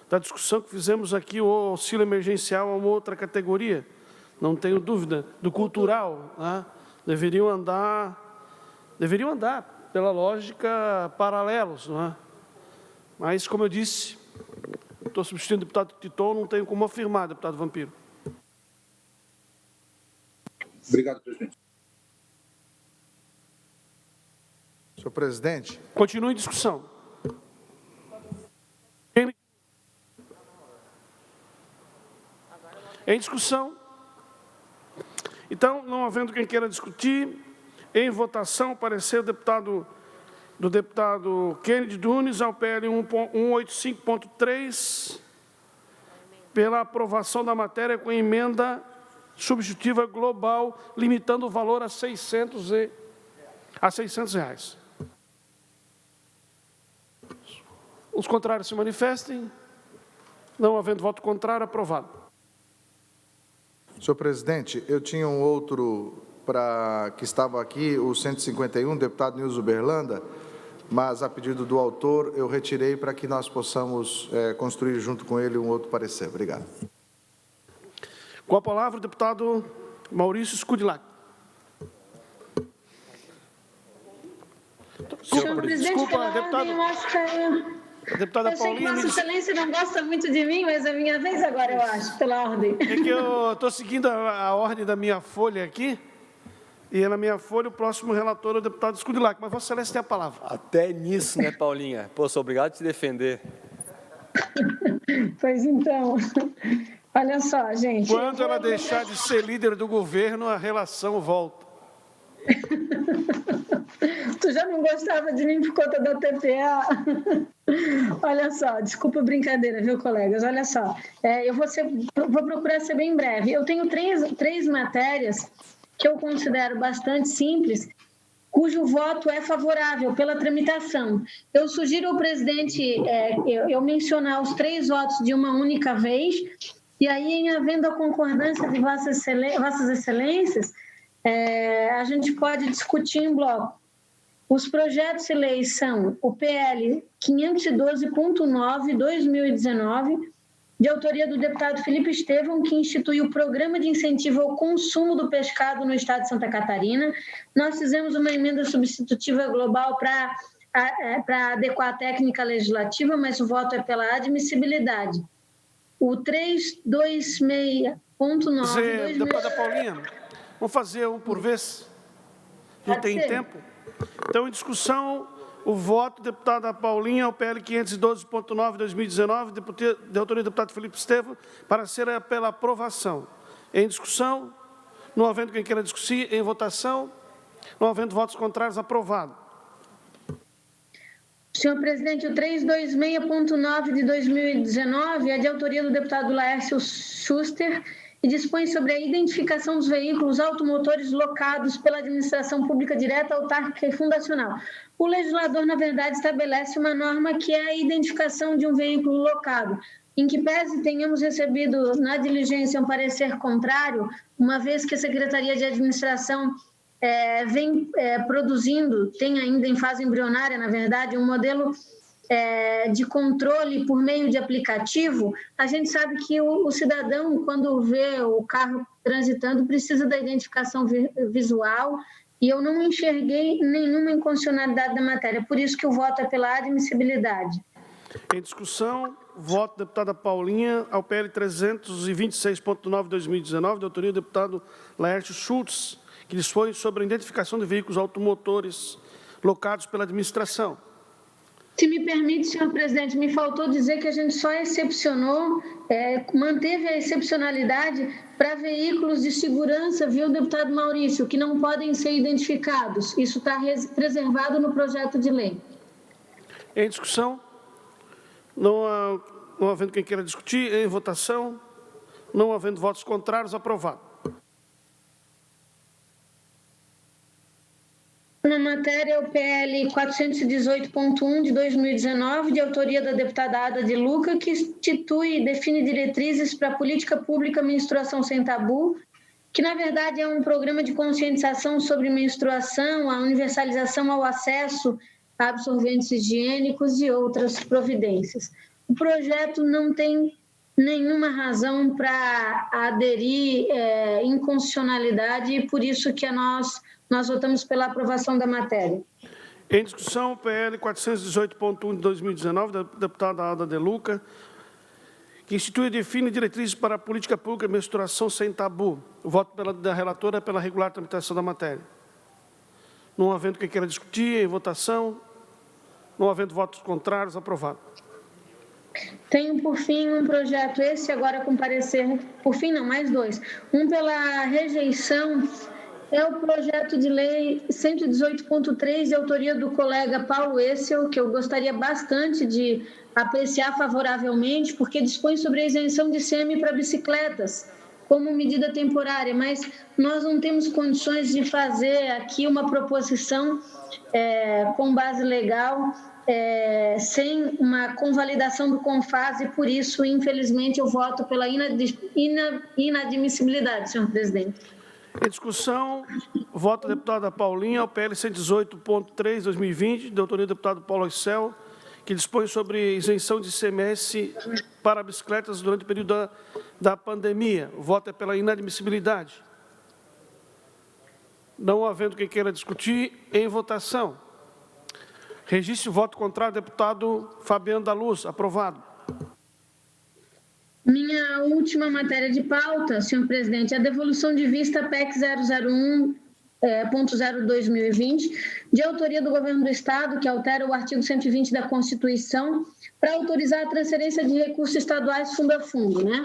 Speaker 8: da discussão que fizemos aqui, o auxílio emergencial a uma outra categoria, não tenho dúvida, do cultural, né? Deveriam andar pela lógica paralelos, não é? Mas, como eu disse, estou substituindo o deputado Titon, não tenho como afirmar, deputado Vampiro.
Speaker 1: Obrigado, presidente.
Speaker 7: Senhor presidente.
Speaker 8: Continue em discussão. Em discussão. Então, não havendo quem queira discutir, em votação, parecer do deputado Kennedy Nunes ao PL 185.3, pela aprovação da matéria com emenda substitutiva global, limitando o valor a R$ 600. Os contrários se manifestem. Não havendo voto contrário, aprovado.
Speaker 7: Senhor presidente, eu tinha um outro que estava aqui, o 151, deputado Nilson Berlanda, mas a pedido do autor eu retirei para que nós possamos construir junto com ele um outro parecer. Obrigado.
Speaker 8: Com a palavra, o deputado Maurício Scudlac.
Speaker 4: Senhor presidente,
Speaker 8: Desculpa, deputado.
Speaker 4: Eu acho que
Speaker 8: Deputada
Speaker 4: eu sei que
Speaker 8: Paulinha.
Speaker 4: Vossa Excelência não gosta muito de mim, mas é minha vez agora, eu acho, pela ordem.
Speaker 8: É que eu estou seguindo a ordem da minha folha aqui, e na minha folha o próximo relator é o deputado Scudlac, mas Vossa Excelência tem a palavra.
Speaker 2: Até nisso, né, Paulinha? Pô, sou obrigado a te defender.
Speaker 4: Pois então, olha só, gente.
Speaker 8: Quando ela deixar de ser líder do governo, a relação volta.
Speaker 4: Tu já não gostava de mim por conta da TPA? Olha só, desculpa a brincadeira, viu, colegas? Olha só, eu vou procurar ser bem breve. Eu tenho três matérias que eu considero bastante simples, cujo voto é favorável pela tramitação. Eu sugiro ao presidente eu mencionar os 3 votos de uma única vez, e aí, em havendo a concordância de Vossas Excelências, a gente pode discutir em bloco. Os projetos de lei são o PL 512.9/2019, de autoria do deputado Felipe Estevam, que institui o Programa de Incentivo ao Consumo do Pescado no Estado de Santa Catarina. Nós fizemos uma emenda substitutiva global para adequar a técnica legislativa, mas o voto é pela admissibilidade. O 326.9...
Speaker 8: Deputada Paulinha, vamos fazer um por vez? Não tem tempo? Então, em discussão, o voto, deputada Paulinha, ao PL 512.9/2019, de autoria do deputado Felipe Estevam, para ser pela aprovação. Em discussão, Não havendo quem queira discutir, em votação. Não havendo votos contrários, aprovado.
Speaker 4: Senhor presidente, o 326.9 de 2019 é de autoria do deputado Laércio Schuster e dispõe sobre a identificação dos veículos automotores locados pela administração pública direta, autárquica e fundacional. O legislador, na verdade, estabelece uma norma que é a identificação de um veículo locado, em que pese tenhamos recebido na diligência um parecer contrário, uma vez que a Secretaria de Administração vem produzindo, tem ainda em fase embrionária, na verdade, um modelo de controle por meio de aplicativo. A gente sabe que o cidadão, quando vê o carro transitando, precisa da identificação visual, e eu não enxerguei nenhuma inconstitucionalidade da matéria, por isso que o voto é pela admissibilidade.
Speaker 8: Em discussão, voto da deputada Paulinha ao PL 326.9 de 2019, de autoria do deputado Laércio Schultz, que dispõe sobre a identificação de veículos automotores locados pela administração.
Speaker 4: Se me permite, senhor presidente, me faltou dizer que a gente só excepcionou, manteve a excepcionalidade para veículos de segurança, viu, deputado Maurício, que não podem ser identificados. Isso está preservado no projeto de lei.
Speaker 8: Em discussão, não havendo quem queira discutir, em votação, não havendo votos contrários, aprovado.
Speaker 4: Na matéria, o PL 418.1 de 2019, de autoria da deputada Ada de Luca, que institui e define diretrizes para a política pública Menstruação Sem Tabu, que, na verdade, é um programa de conscientização sobre menstruação, a universalização ao acesso a absorventes higiênicos e outras providências. O projeto não tem nenhuma razão para aderir inconstitucionalidade e por isso que nós votamos pela aprovação da matéria.
Speaker 8: Em discussão, o PL 418.1 de 2019, da deputada Ada de Luca, que institui e define diretrizes para a política pública de menstruação sem tabu. O voto da relatora é pela regular tramitação da matéria. Não havendo quem queira discutir, em votação. Não havendo votos contrários, aprovado.
Speaker 4: Tenho, por fim, um projeto, esse agora com parecer, por fim não, mais dois. Um pela rejeição, é o projeto de lei 118.3, de autoria do colega Paulo Essel, que eu gostaria bastante de apreciar favoravelmente, porque dispõe sobre a isenção de ICM para bicicletas, como medida temporária, mas nós não temos condições de fazer aqui uma proposição com base legal, sem uma convalidação do CONFAS, e por isso, infelizmente, eu voto pela inadmissibilidade, senhor presidente.
Speaker 8: Em discussão, voto da deputada Paulinha ao PL 118.3, 2020, de autoria do deputado Paulo Essel, que dispõe sobre isenção de ICMS para bicicletas durante o período da pandemia. O voto é pela inadmissibilidade. Não havendo quem queira discutir, em votação. Registre o voto contrário do deputado Fabiano da Luz. Aprovado.
Speaker 4: Minha última matéria de pauta, senhor presidente, é a devolução de vista PEC 001.0/2020, de autoria do governo do Estado, que altera o artigo 120 da Constituição, para autorizar a transferência de recursos estaduais fundo a fundo, né?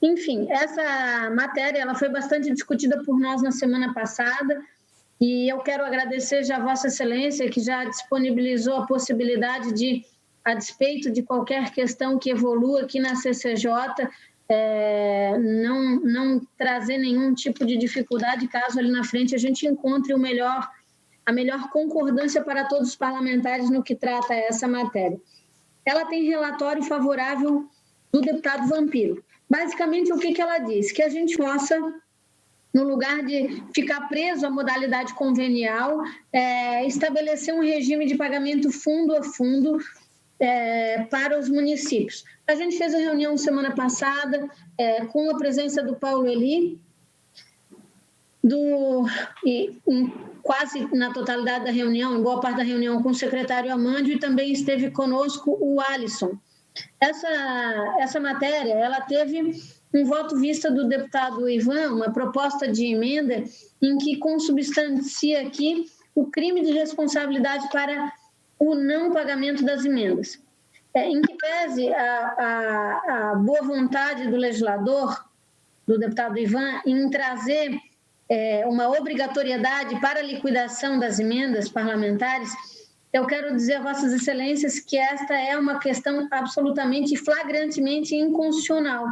Speaker 4: Enfim, essa matéria ela foi bastante discutida por nós na semana passada, e eu quero agradecer já a Vossa Excelência, que já disponibilizou a possibilidade de, a despeito de qualquer questão que evolua aqui na CCJ, não trazer nenhum tipo de dificuldade, caso ali na frente a gente encontre a melhor concordância para todos os parlamentares no que trata essa matéria. Ela tem relatório favorável do deputado Vampiro. Basicamente, o que ela diz? Que a gente possa, no lugar de ficar preso à modalidade convenial, estabelecer um regime de pagamento fundo a fundo para os municípios. A gente fez a reunião semana passada com a presença do Paulo Eli, quase na totalidade da reunião, em boa parte da reunião, com o secretário Amândio, e também esteve conosco o Alisson. Essa matéria, ela teve um voto vista do deputado Ivan, uma proposta de emenda em que consubstancia aqui o crime de responsabilidade para o não pagamento das emendas. Em que pese a boa vontade do legislador, do deputado Ivan, em trazer uma obrigatoriedade para a liquidação das emendas parlamentares, eu quero dizer a Vossas Excelências que esta é uma questão absolutamente, flagrantemente inconstitucional,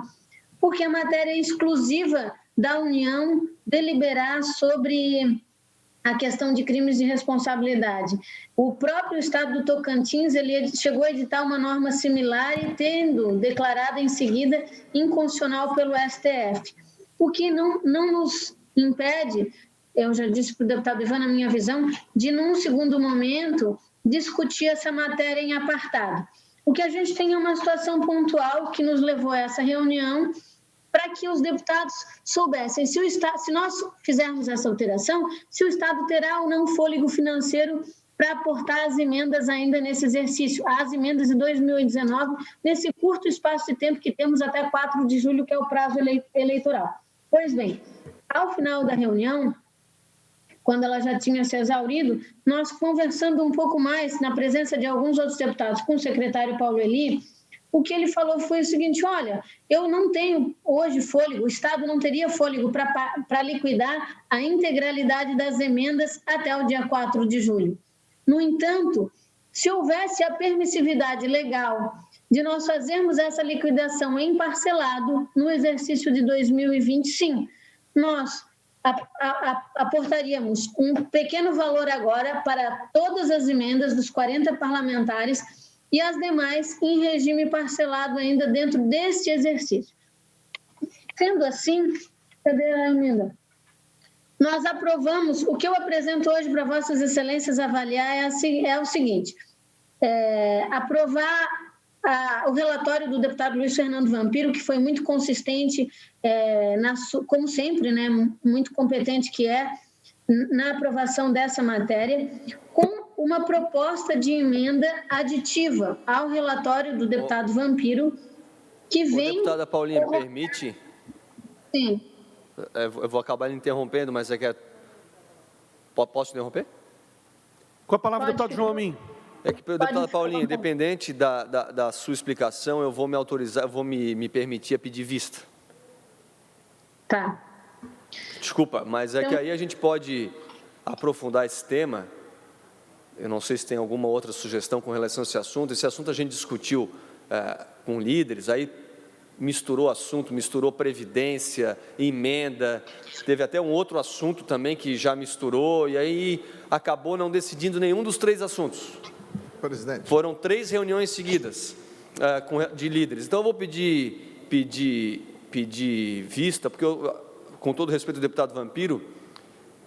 Speaker 4: porque a matéria exclusiva da União deliberar sobre a questão de crimes de responsabilidade. O próprio Estado do Tocantins ele chegou a editar uma norma similar e tendo declarada em seguida inconstitucional pelo STF. O que não nos impede, eu já disse para o deputado Ivan, na minha visão, de num segundo momento discutir essa matéria em apartado. O que a gente tem é uma situação pontual que nos levou a essa reunião para que os deputados soubessem se nós fizermos essa alteração, se o Estado terá ou não fôlego financeiro para aportar as emendas ainda nesse exercício, as emendas de 2019, nesse curto espaço de tempo que temos até 4 de julho, que é o prazo eleitoral. Pois bem, ao final da reunião, quando ela já tinha se exaurido, nós conversando um pouco mais, na presença de alguns outros deputados, com o secretário Paulo Eli, o que ele falou foi o seguinte: olha, eu não tenho hoje fôlego, o Estado não teria fôlego para liquidar a integralidade das emendas até o dia 4 de julho. No entanto, se houvesse a permissividade legal de nós fazermos essa liquidação em parcelado no exercício de 2020, sim, nós aportaríamos um pequeno valor agora para todas as emendas dos 40 parlamentares e as demais em regime parcelado ainda dentro deste exercício. Sendo assim, cadê a emenda? Nós aprovamos, o que eu apresento hoje para Vossas Excelências avaliar é o seguinte, aprovar o relatório do deputado Luiz Fernando Vampiro, que foi muito consistente, como sempre, né, muito competente que é, na aprovação dessa matéria, com uma proposta de emenda aditiva ao relatório do deputado Vampiro, que vem...
Speaker 2: Deputada Paulinha, permite?
Speaker 4: Sim.
Speaker 2: Eu vou acabar interrompendo, mas posso interromper?
Speaker 8: Com a palavra, deputado João Amin.
Speaker 2: Deputada Paulinha, independente da sua explicação, eu vou me autorizar, eu vou me permitir a pedir vista.
Speaker 4: Tá.
Speaker 2: Desculpa, mas que aí a gente pode aprofundar esse tema. Eu não sei se tem alguma outra sugestão com relação a esse assunto. Esse assunto a gente discutiu com líderes, aí misturou assunto, misturou previdência, emenda, teve até um outro assunto também que já misturou, e aí acabou não decidindo nenhum dos 3 assuntos.
Speaker 7: Presidente.
Speaker 2: Foram 3 reuniões seguidas de líderes. Então, eu vou pedir vista, porque com todo respeito ao deputado Vampiro,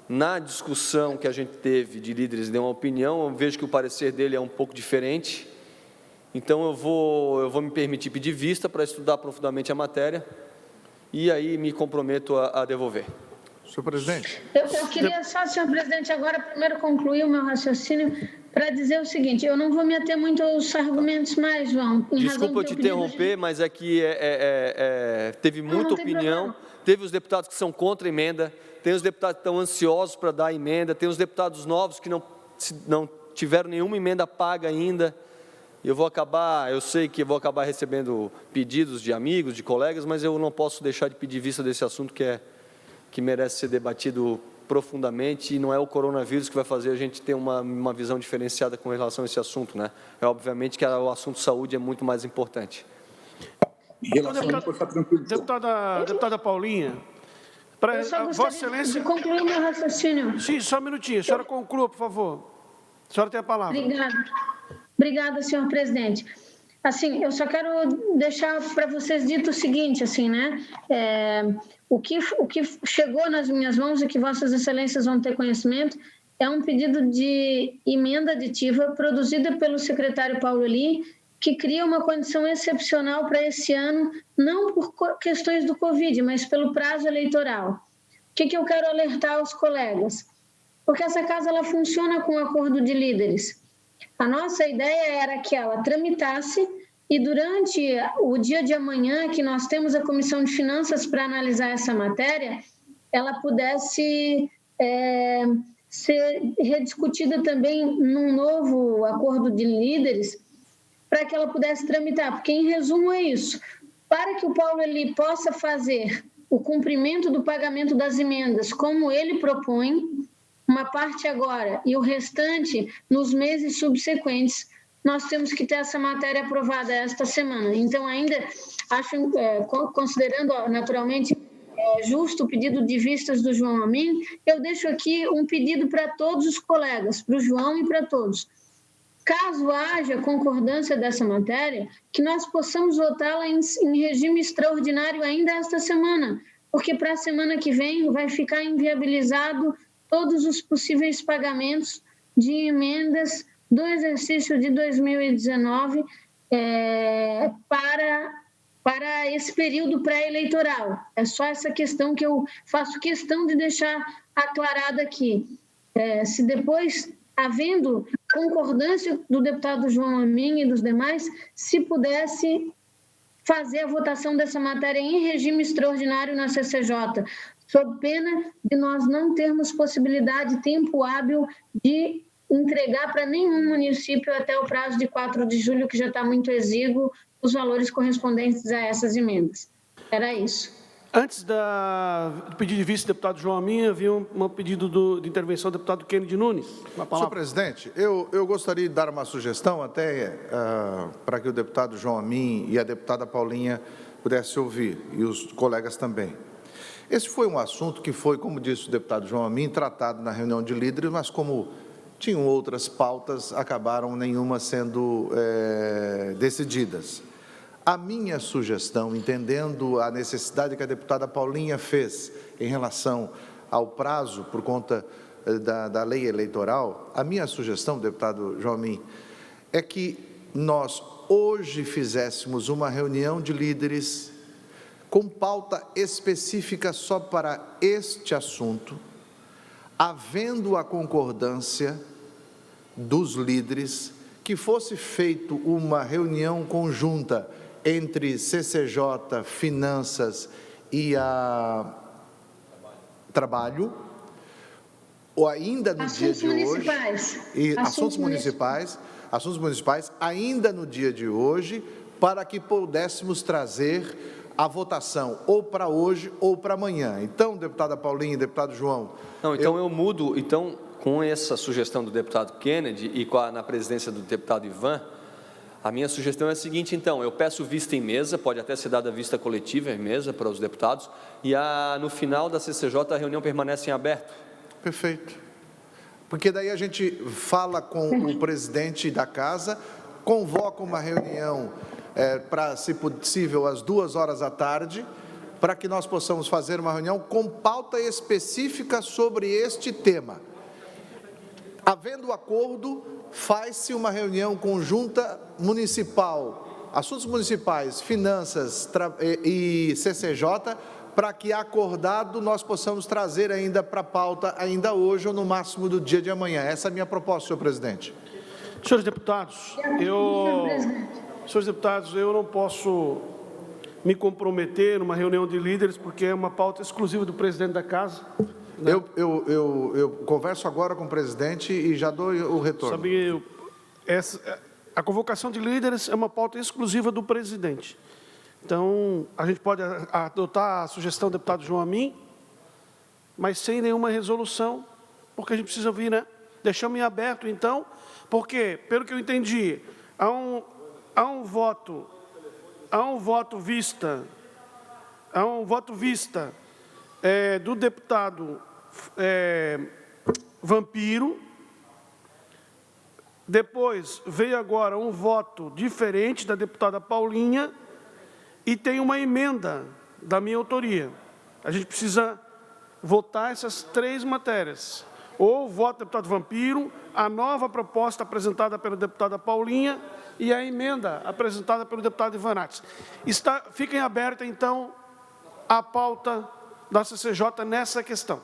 Speaker 2: na discussão que a gente teve de líderes, deu uma opinião, eu vejo que o parecer dele é um pouco diferente. Então, eu vou me permitir pedir vista para estudar profundamente a matéria e aí me comprometo a devolver.
Speaker 7: Senhor presidente.
Speaker 4: Eu queria só, senhor presidente, agora primeiro concluir o meu raciocínio para dizer o seguinte: eu não vou me ater muito aos argumentos mais, João.
Speaker 2: Desculpa eu te interromper, mas é que teve muita opinião, teve os deputados que são contra a emenda, tem os deputados que estão ansiosos para dar a emenda, tem os deputados novos que não tiveram nenhuma emenda paga ainda. Eu sei que eu vou acabar recebendo pedidos de amigos, de colegas, mas eu não posso deixar de pedir vista desse assunto que merece ser debatido profundamente, e não é o coronavírus que vai fazer a gente ter uma visão diferenciada com relação a esse assunto, né? Obviamente que o assunto saúde é muito mais importante.
Speaker 8: Deputada Paulinha,
Speaker 4: eu só gostaria de concluir meu raciocínio.
Speaker 8: Sim, só um minutinho. A senhora conclua, por favor. A senhora tem a palavra.
Speaker 4: Obrigada, senhor presidente. Assim, eu só quero deixar para vocês dito o seguinte, assim, né? O que chegou nas minhas mãos e que Vossas Excelências vão ter conhecimento é um pedido de emenda aditiva produzida pelo secretário Paulo Eli, que cria uma condição excepcional para esse ano, não por questões do Covid, mas pelo prazo eleitoral. O que eu quero alertar aos colegas? Porque essa casa ela funciona com acordo de líderes. A nossa ideia era que ela tramitasse e durante o dia de amanhã, que nós temos a Comissão de Finanças para analisar essa matéria, ela pudesse ser rediscutida também num novo acordo de líderes, para que ela pudesse tramitar. Porque, em resumo, é isso. Para que o Paulo Eli possa fazer o cumprimento do pagamento das emendas, como ele propõe, uma parte agora e o restante nos meses subsequentes, nós temos que ter essa matéria aprovada esta semana. Então, ainda acho, considerando naturalmente justo o pedido de vistas do João Amin, eu deixo aqui um pedido para todos os colegas, para o João e para todos. Caso haja concordância dessa matéria, que nós possamos votá-la em regime extraordinário ainda esta semana, porque para a semana que vem vai ficar inviabilizado todos os possíveis pagamentos de emendas do exercício de 2019 para esse período pré-eleitoral. É só essa questão que eu faço questão de deixar aclarada aqui. Se depois, havendo concordância do deputado João Amin e dos demais, se pudesse fazer a votação dessa matéria em regime extraordinário na CCJ, sob pena de nós não termos possibilidade, tempo hábil de entregar para nenhum município até o prazo de 4 de julho, que já está muito exíguo, os valores correspondentes a essas emendas. Era isso.
Speaker 8: Antes do pedido de vista do deputado João Amin, havia um pedido de intervenção do deputado Kennedy Nunes.
Speaker 7: Senhor presidente, eu gostaria de dar uma sugestão até para que o deputado João Amin e a deputada Paulinha pudessem ouvir, e os colegas também. Esse foi um assunto que foi, como disse o deputado João Amin, tratado na reunião de líderes, mas como tinham outras pautas, acabaram nenhuma sendo decididas. A minha sugestão, entendendo a necessidade que a deputada Paulinha fez em relação ao prazo por conta da lei eleitoral, a minha sugestão, deputado João Amin, é que nós hoje fizéssemos uma reunião de líderes com pauta específica só para este assunto, havendo a concordância dos líderes, que fosse feito uma reunião conjunta entre CCJ, Finanças e a Trabalho, ou ainda no dia de hoje, e assuntos municipais, ainda no dia de hoje, para que pudéssemos trazer a votação ou para hoje ou para amanhã. Então, deputada Paulinha e deputado João...
Speaker 2: Não, então eu mudo, então, com essa sugestão do deputado Kennedy e na presidência do deputado Ivan, a minha sugestão é a seguinte, então, eu peço vista em mesa, pode até ser dada vista coletiva em mesa para os deputados, e no final da CCJ a reunião permanece em aberto.
Speaker 7: Perfeito. Porque daí a gente fala com o presidente da casa, convoca uma reunião para, se possível, às 2h da tarde, para que nós possamos fazer uma reunião com pauta específica sobre este tema. Havendo acordo, faz-se uma reunião conjunta municipal, assuntos municipais, finanças e CCJ, para que, acordado, nós possamos trazer ainda para a pauta, ainda hoje ou no máximo do dia de amanhã. Essa é a minha proposta, senhor presidente.
Speaker 8: Senhores deputados, eu não posso me comprometer numa reunião de líderes, porque é uma pauta exclusiva do presidente da casa. Né?
Speaker 7: Eu converso agora com o presidente e já dou o retorno.
Speaker 8: Sabe, a convocação de líderes é uma pauta exclusiva do presidente. Então, a gente pode adotar a sugestão do deputado João Amin, mas sem nenhuma resolução, porque a gente precisa vir, né? Deixamos em aberto, então, porque, pelo que eu entendi, há um voto vista do deputado Vampiro. Depois veio agora um voto diferente da deputada Paulinha e tem uma emenda da minha autoria. A gente precisa votar essas 3 matérias. Ou o voto do deputado Vampiro, a nova proposta apresentada pela deputada Paulinha e a emenda apresentada pelo deputado Ivanates. Fica em aberta, então, a pauta da CCJ nessa questão.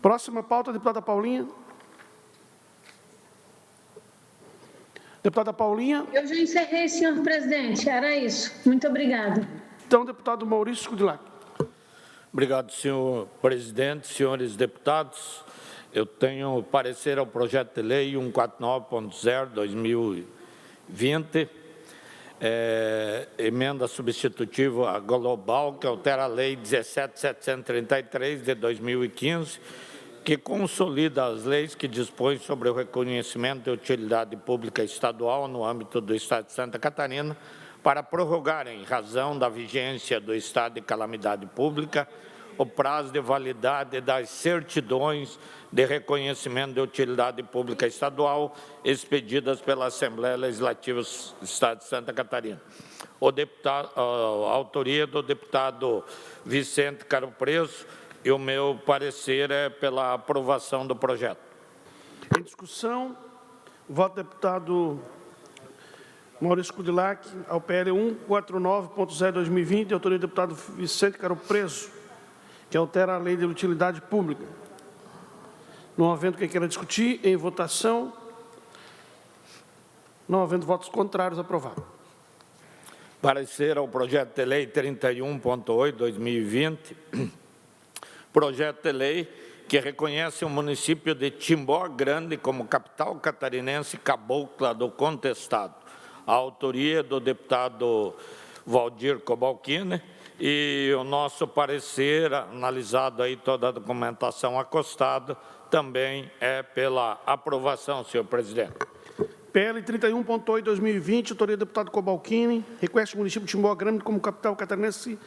Speaker 8: Próxima pauta, deputada Paulinha. Deputada Paulinha.
Speaker 4: Eu já encerrei, senhor presidente. Era isso. Muito obrigada.
Speaker 8: Então, deputado Maurício Scudilhac.
Speaker 6: Obrigado, senhor presidente, senhores deputados. Eu tenho parecer ao projeto de lei 149.0/2020. emenda substitutiva global, que altera a Lei 17.733, de 2015, que consolida as leis que dispõem sobre o reconhecimento de utilidade pública estadual no âmbito do Estado de Santa Catarina, para prorrogar, em razão da vigência do estado de calamidade pública, o prazo de validade das certidões de reconhecimento de utilidade pública estadual expedidas pela Assembleia Legislativa do Estado de Santa Catarina. A autoria do deputado Vicente Caro Preso, e o meu parecer é pela aprovação do projeto.
Speaker 8: Em discussão, voto do deputado Maurício Kudilac ao PL 149.0/2020, de autoria do deputado Vicente Caro Preso, que altera a Lei de Utilidade Pública. Não havendo quem queira discutir, em votação, não havendo votos contrários, aprovado.
Speaker 6: Parecer ao projeto de lei 31.8/2020, projeto de lei que reconhece o município de Timbó Grande como capital catarinense cabocla do contestado. A autoria do deputado Valdir Cobalcini, e o nosso parecer, analisado aí toda a documentação acostada, também é pela aprovação, senhor presidente.
Speaker 8: PL 31.8/2020, autoria do deputado Cobalcini, reconhece o município de Timbó Grande como capital catarinense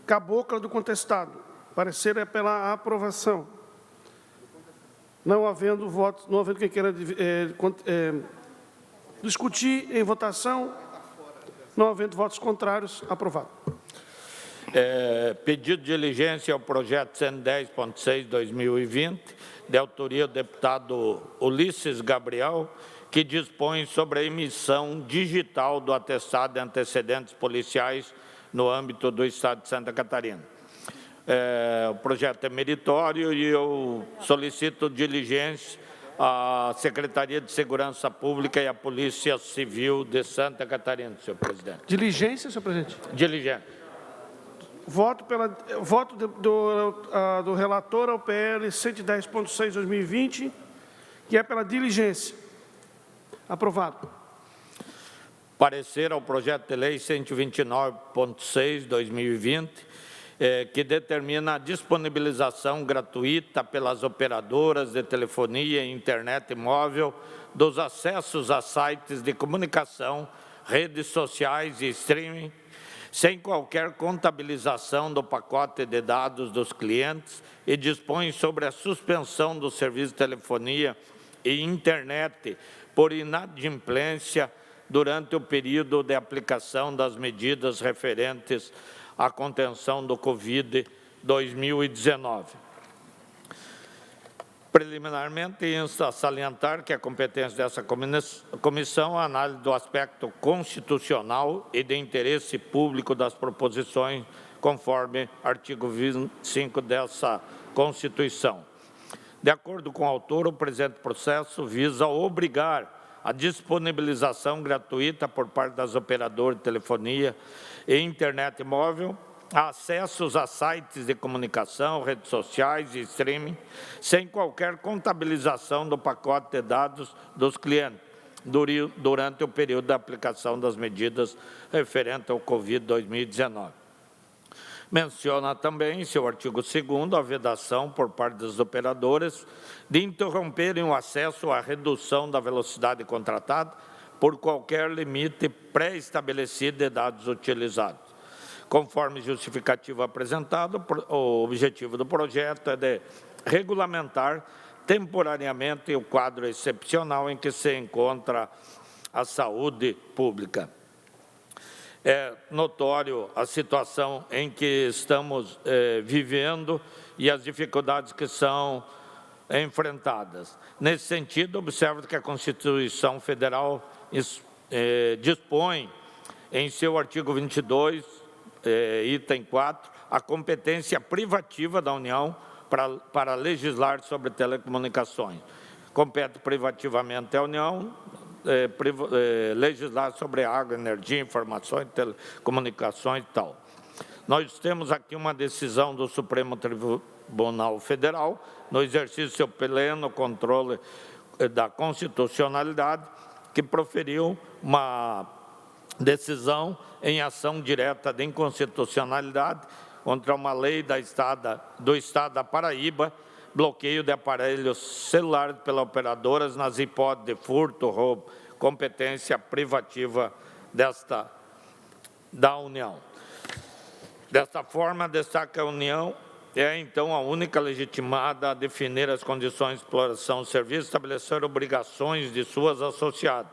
Speaker 8: cabocla do contestado. Parecer é pela aprovação. Não havendo votos, não havendo quem queira discutir, em votação, não havendo votos contrários, aprovado.
Speaker 6: Pedido de diligência ao projeto 110.6/2020, de autoria do deputado Ulisses Gabriel, que dispõe sobre a emissão digital do atestado de antecedentes policiais no âmbito do Estado de Santa Catarina. O projeto é meritório e eu solicito diligência à Secretaria de Segurança Pública e à Polícia Civil de Santa Catarina, senhor presidente.
Speaker 8: Diligência, senhor presidente?
Speaker 6: Diligência.
Speaker 8: Voto do relator ao PL 110.6/2020, que é pela diligência. Aprovado.
Speaker 6: Parecer ao projeto de lei 129.6/2020, que determina a disponibilização gratuita pelas operadoras de telefonia e internet móvel dos acessos a sites de comunicação, redes sociais e streaming, sem qualquer contabilização do pacote de dados dos clientes, e dispõe sobre a suspensão do serviço de telefonia e internet por inadimplência durante o período de aplicação das medidas referentes à contenção do Covid-2019. Preliminarmente, insta a salientar que a competência dessa comissão é a análise do aspecto constitucional e de interesse público das proposições, conforme artigo 25 dessa Constituição. De acordo com o autor, o presente processo visa obrigar a disponibilização gratuita por parte das operadoras de telefonia e internet móvel, acessos a sites de comunicação, redes sociais e streaming, sem qualquer contabilização do pacote de dados dos clientes, durante o período da aplicação das medidas referentes ao Covid-2019. Menciona também, em seu artigo 2º, a vedação por parte das operadoras de interromperem o acesso à redução da velocidade contratada por qualquer limite pré-estabelecido de dados utilizados. Conforme justificativo apresentado, o objetivo do projeto é de regulamentar temporariamente o quadro excepcional em que se encontra a saúde pública. É notório a situação em que estamos vivendo e as dificuldades que são enfrentadas. Nesse sentido, observo que a Constituição Federal dispõe, em seu artigo 22, item 4, a competência privativa da União para legislar sobre telecomunicações. Compete privativamente à União legislar sobre água, energia, informações, telecomunicações e tal. Nós temos aqui uma decisão do Supremo Tribunal Federal, no exercício do seu pleno controle da constitucionalidade, que proferiu uma decisão em ação direta de inconstitucionalidade contra uma lei do Estado da Paraíba, bloqueio de aparelhos celulares pelas operadoras nas hipóteses de furto, roubo, competência privativa da União. Desta forma, destaca a União é, então, a única legitimada a definir as condições de exploração do serviço e estabelecer obrigações de suas associadas,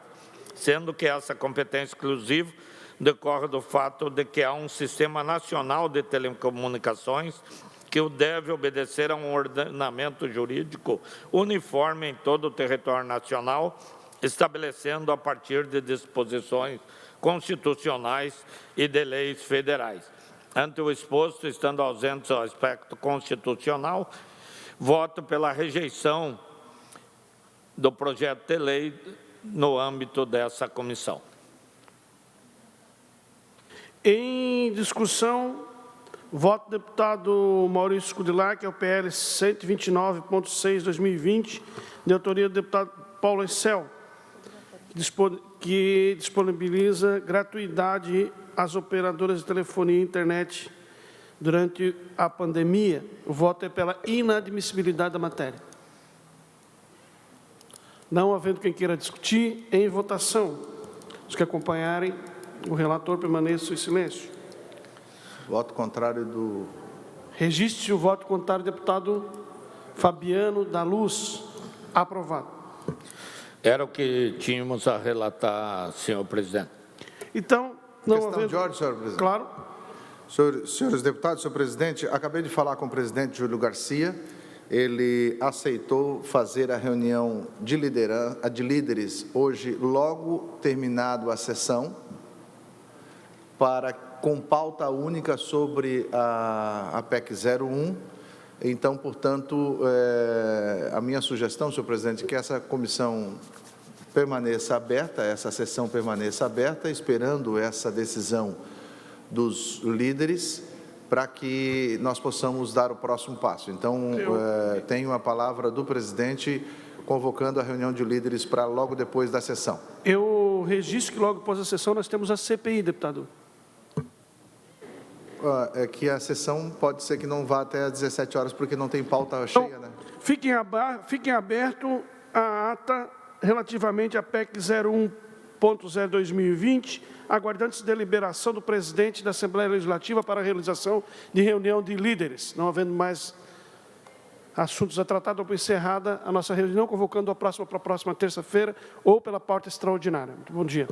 Speaker 6: sendo que essa competência exclusiva decorre do fato de que há um sistema nacional de telecomunicações que o deve obedecer a um ordenamento jurídico uniforme em todo o território nacional, estabelecendo a partir de disposições constitucionais e de leis federais. Ante o exposto, estando ausentes ao aspecto constitucional, voto pela rejeição do projeto de lei no âmbito dessa comissão.
Speaker 8: Em discussão, voto do deputado Maurício Kudilar, que é o PL 129.6/2020, de autoria do deputado Paulo Excel, que disponibiliza gratuidade às operadoras de telefonia e internet durante a pandemia. O voto é pela inadmissibilidade da matéria. Não havendo quem queira discutir, em votação. Os que acompanharem o relator permaneçam em silêncio.
Speaker 7: Voto contrário do...
Speaker 8: Registre o voto contrário do deputado Fabiano da Luz. Aprovado.
Speaker 6: Era o que tínhamos a relatar, senhor presidente.
Speaker 8: Então, não
Speaker 7: Questão
Speaker 8: havendo...
Speaker 7: de ordem, senhor presidente.
Speaker 8: Claro.
Speaker 7: Senhores deputados, senhor presidente, acabei de falar com o presidente Júlio Garcia. Ele aceitou fazer a reunião de líderes hoje, logo terminado a sessão, com pauta única sobre a PEC 01. Então, portanto, a minha sugestão, senhor presidente, é que essa comissão permaneça aberta, essa sessão permaneça aberta, esperando essa decisão dos líderes, para que nós possamos dar o próximo passo. Então, tenho a palavra do presidente, convocando a reunião de líderes para logo depois da sessão.
Speaker 8: Eu registro que logo após a sessão nós temos a CPI, deputado.
Speaker 7: É que a sessão pode ser que não vá até às 17 horas, porque não tem pauta cheia,
Speaker 8: então,
Speaker 7: né?
Speaker 8: Fiquem aberto a ata relativamente à PEC 01.0/2020, aguardando-se deliberação do presidente da Assembleia Legislativa para a realização de reunião de líderes. Não havendo mais assuntos a tratar, dou por encerrada a nossa reunião, convocando para a próxima terça-feira ou pela pauta extraordinária. Muito bom dia.